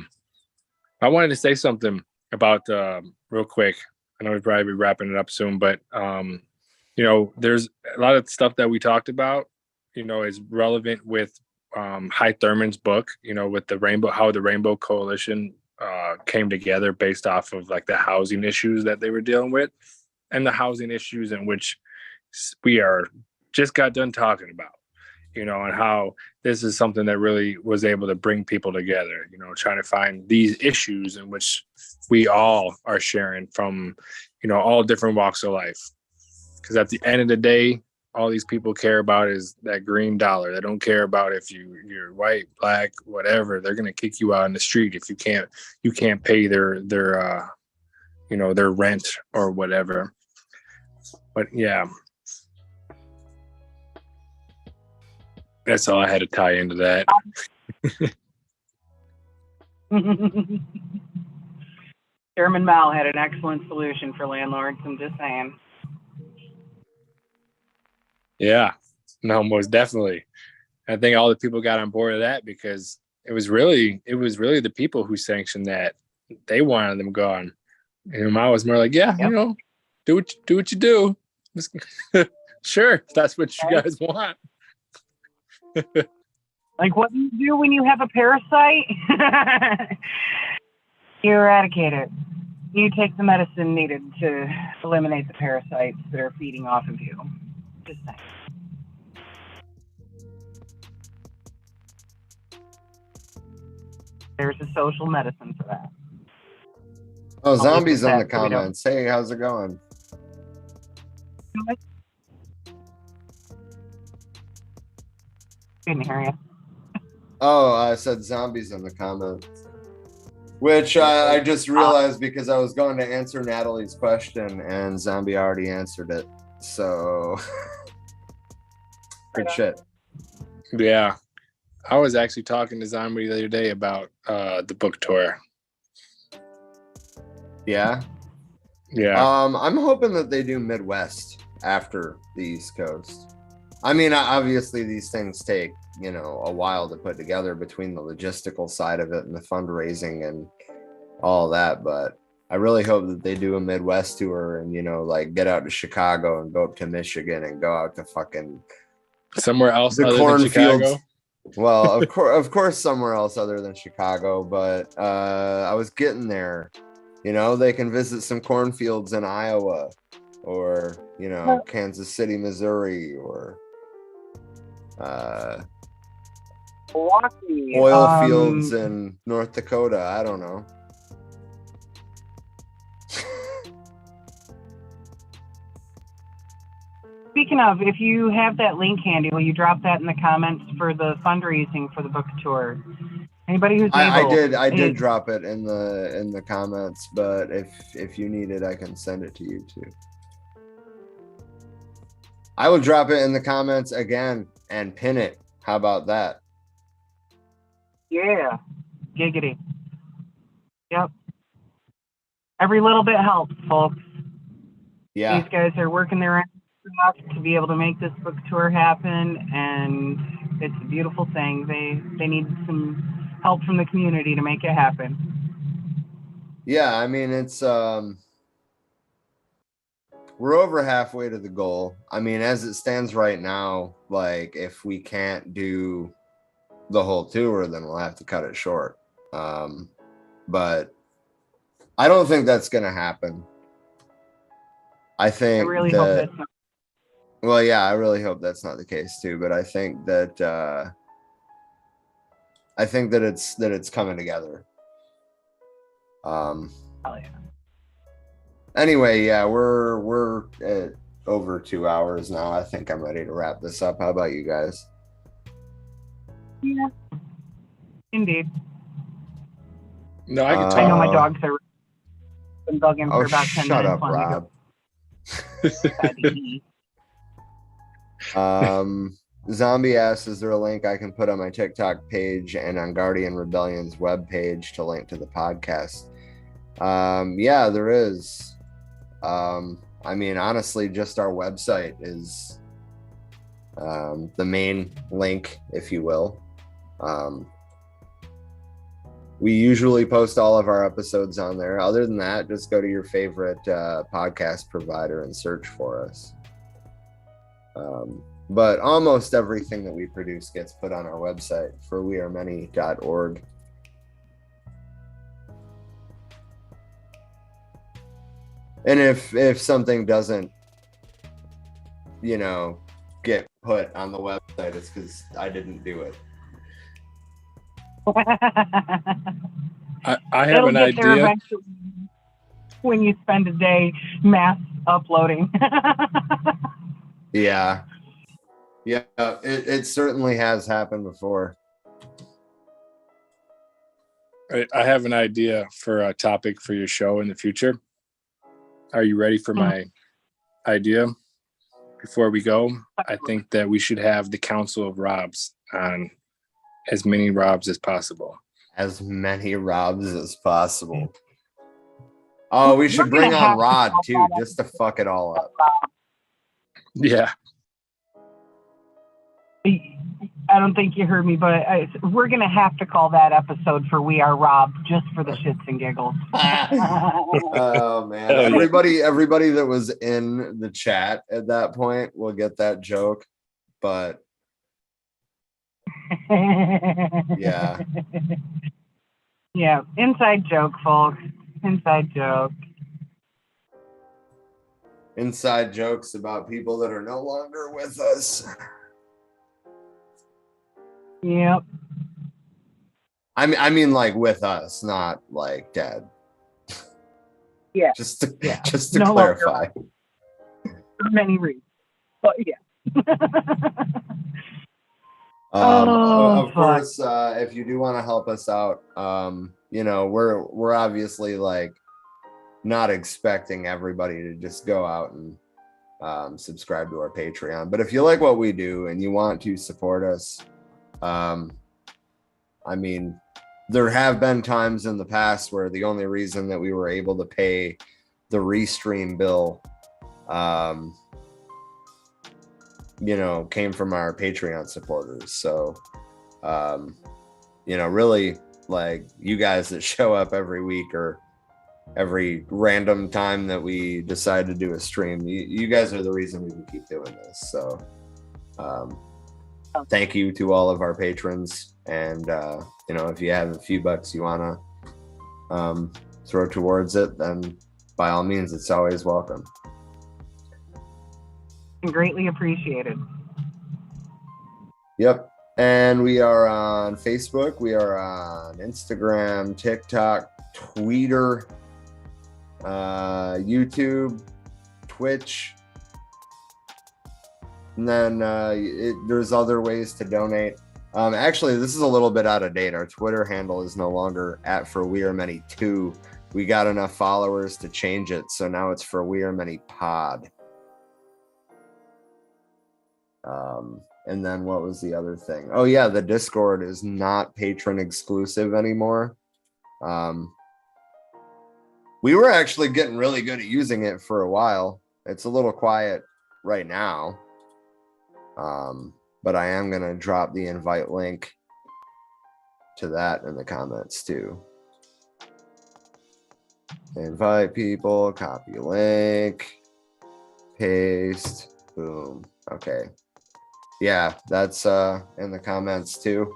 wanted to say something about real quick. I know we'll probably be wrapping it up soon, but there's a lot of stuff that we talked about, is relevant with Hy Thurman's book, with the how the Rainbow Coalition came together based off of like the housing issues that they were dealing with, and the housing issues in which we just got done talking about, and how this is something that really was able to bring people together, trying to find these issues in which we all are sharing from, all different walks of life. Because at the end of the day, all these people care about is that green dollar. They don't care about if you're white, black, whatever. They're gonna kick you out in the street if you can't pay their rent or whatever. But yeah, that's all I had to tie into that. Chairman Mao had an excellent solution for landlords. I'm just saying. Yeah, no, most definitely. I think all the people got on board of that because it was really the people who sanctioned that. They wanted them gone. And Mao was more like, yeah, yep. Do what you do. Sure, if that's what you guys want. Like, what do you do when you have a parasite? You eradicate it. You take the medicine needed to eliminate the parasites that are feeding off of you. Just saying. There's a social medicine for that. Oh, Zombies in the comments. Hey, how's it going? Didn't hear you. Oh, I said Zombies in the comments. Which I just realized because I was going to answer Natalie's question and Zombie already answered it. So good shit. Yeah. I was actually talking to Zombie the other day about the book tour. Yeah. Yeah. I'm hoping that they do Midwest after the East Coast. I mean, obviously these things take, a while to put together between the logistical side of it and the fundraising and all that, but I really hope that they do a Midwest tour and, like get out to Chicago and go up to Michigan and go out to fucking somewhere else the other than Chicago. Well, of course, somewhere else other than Chicago, but I was getting there. They can visit some cornfields in Iowa or, Kansas City, Missouri, or Milwaukee, oil fields in North Dakota. I don't know. Speaking of, if you have that link handy, will you drop that in the comments for the fundraising for the book tour? Anybody who's able. I did drop it in the comments, but if you need it, I can send it to you too. I will drop it in the comments again and pin it. How about that? Yeah, giggity. Yep. Every little bit helps, folks. Yeah. These guys are working their ass off to be able to make this book tour happen, and it's a beautiful thing. They need some help from the community to make it happen. Yeah, I mean, it's we're over halfway to the goal. I mean, as it stands right now, like if we can't do the whole tour, then we'll have to cut it short. But I don't think that's going to happen. I think I really hope that's not. Well, yeah, I really hope that's not the case too. But I think that it's coming together. Oh, yeah. Anyway, yeah, we're at over 2 hours now. I think I'm ready to wrap this up. How about you guys? Yeah, indeed. No, I can talk. I know my dogs are been bugging for about 10 shut minutes. up, Rob. Zombie asks, is there a link I can put on my TikTok page and on Guardian Rebellion's webpage to link to the podcast? Yeah, there is. I mean, honestly, just our website is the main link, if you will. We usually post all of our episodes on there. Other than that, just go to your favorite podcast provider and search for us. But almost everything that we produce gets put on our website for wearemany.org. And if something doesn't, get put on the website, it's because I didn't do it. I have an idea. When you spend a day mass uploading. Yeah, it certainly has happened before. I have an idea for a topic for your show in the future. Are you ready for my idea? Before we go, I think that we should have the Council of Robs on as many Robs as possible. As many Robs as possible. Oh, we should bring on Rod too, just to fuck it all up. Yeah. I don't think you heard me, but we're going to have to call that episode for We Are Rob just for the shits and giggles. Oh, man. Everybody that was in the chat at that point will get that joke, but yeah. Yeah, inside joke, folks. Inside joke. Inside jokes about people that are no longer with us. Yep. I mean, like with us, not like dead. Yeah. Just to No clarify. For many reasons. But yeah. Of course, if you do want to help us out, we're obviously like not expecting everybody to just go out and subscribe to our Patreon. But if you like what we do and you want to support us, I mean, there have been times in the past where the only reason that we were able to pay the Restream bill, came from our Patreon supporters. So, really, like you guys that show up every week or every random time that we decide to do a stream, you guys are the reason we can keep doing this. So, thank you to all of our patrons. And, if you have a few bucks you want to throw towards it, then by all means, it's always welcome. Greatly appreciated. Yep. And we are on Facebook. We are on Instagram, TikTok, Twitter, YouTube, Twitch. And then there's other ways to donate. Actually, this is a little bit out of date. Our Twitter handle is no longer @ForWeAreMany2. We got enough followers to change it, so now it's ForWeAreManyPod. And then what was the other thing? Oh yeah, the Discord is not patron exclusive anymore. We were actually getting really good at using it for a while. It's a little quiet right now. But I am gonna drop the invite link to that in the comments too. Invite people, copy link, paste, boom. Okay. Yeah, that's in the comments too.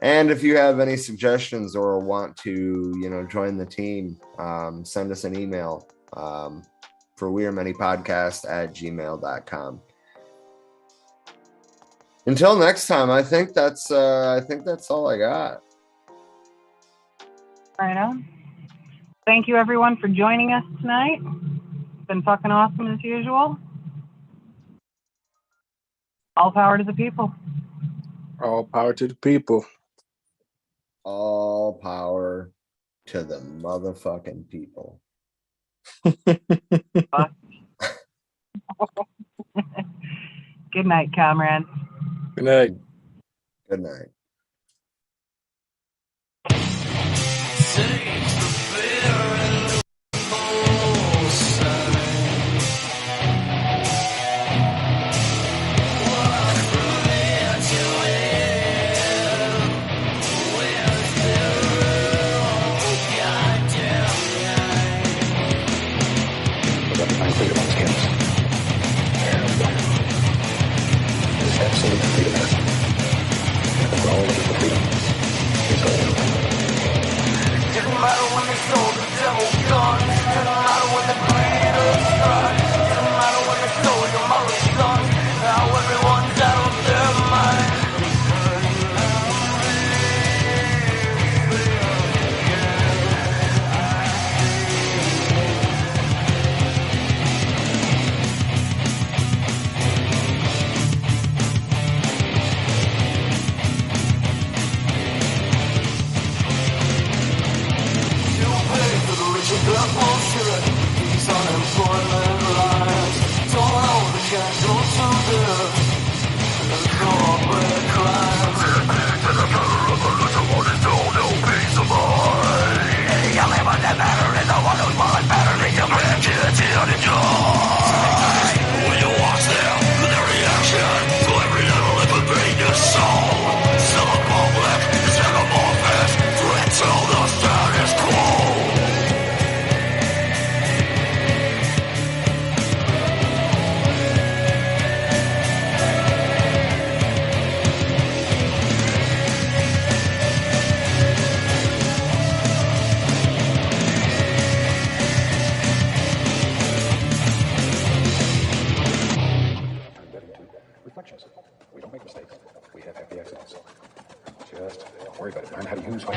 And if you have any suggestions or want to, join the team, send us an email for wearemanypodcast@gmail.com. Until next time, I think that's all I got. Right on. Thank you everyone for joining us tonight. It's been fucking awesome as usual. All power to the people. All power to the people. All power to the motherfucking people. Good night, comrade. Good night. Good night. We don't make mistakes. We have happy accidents. Just don't worry about it. Learn how to use what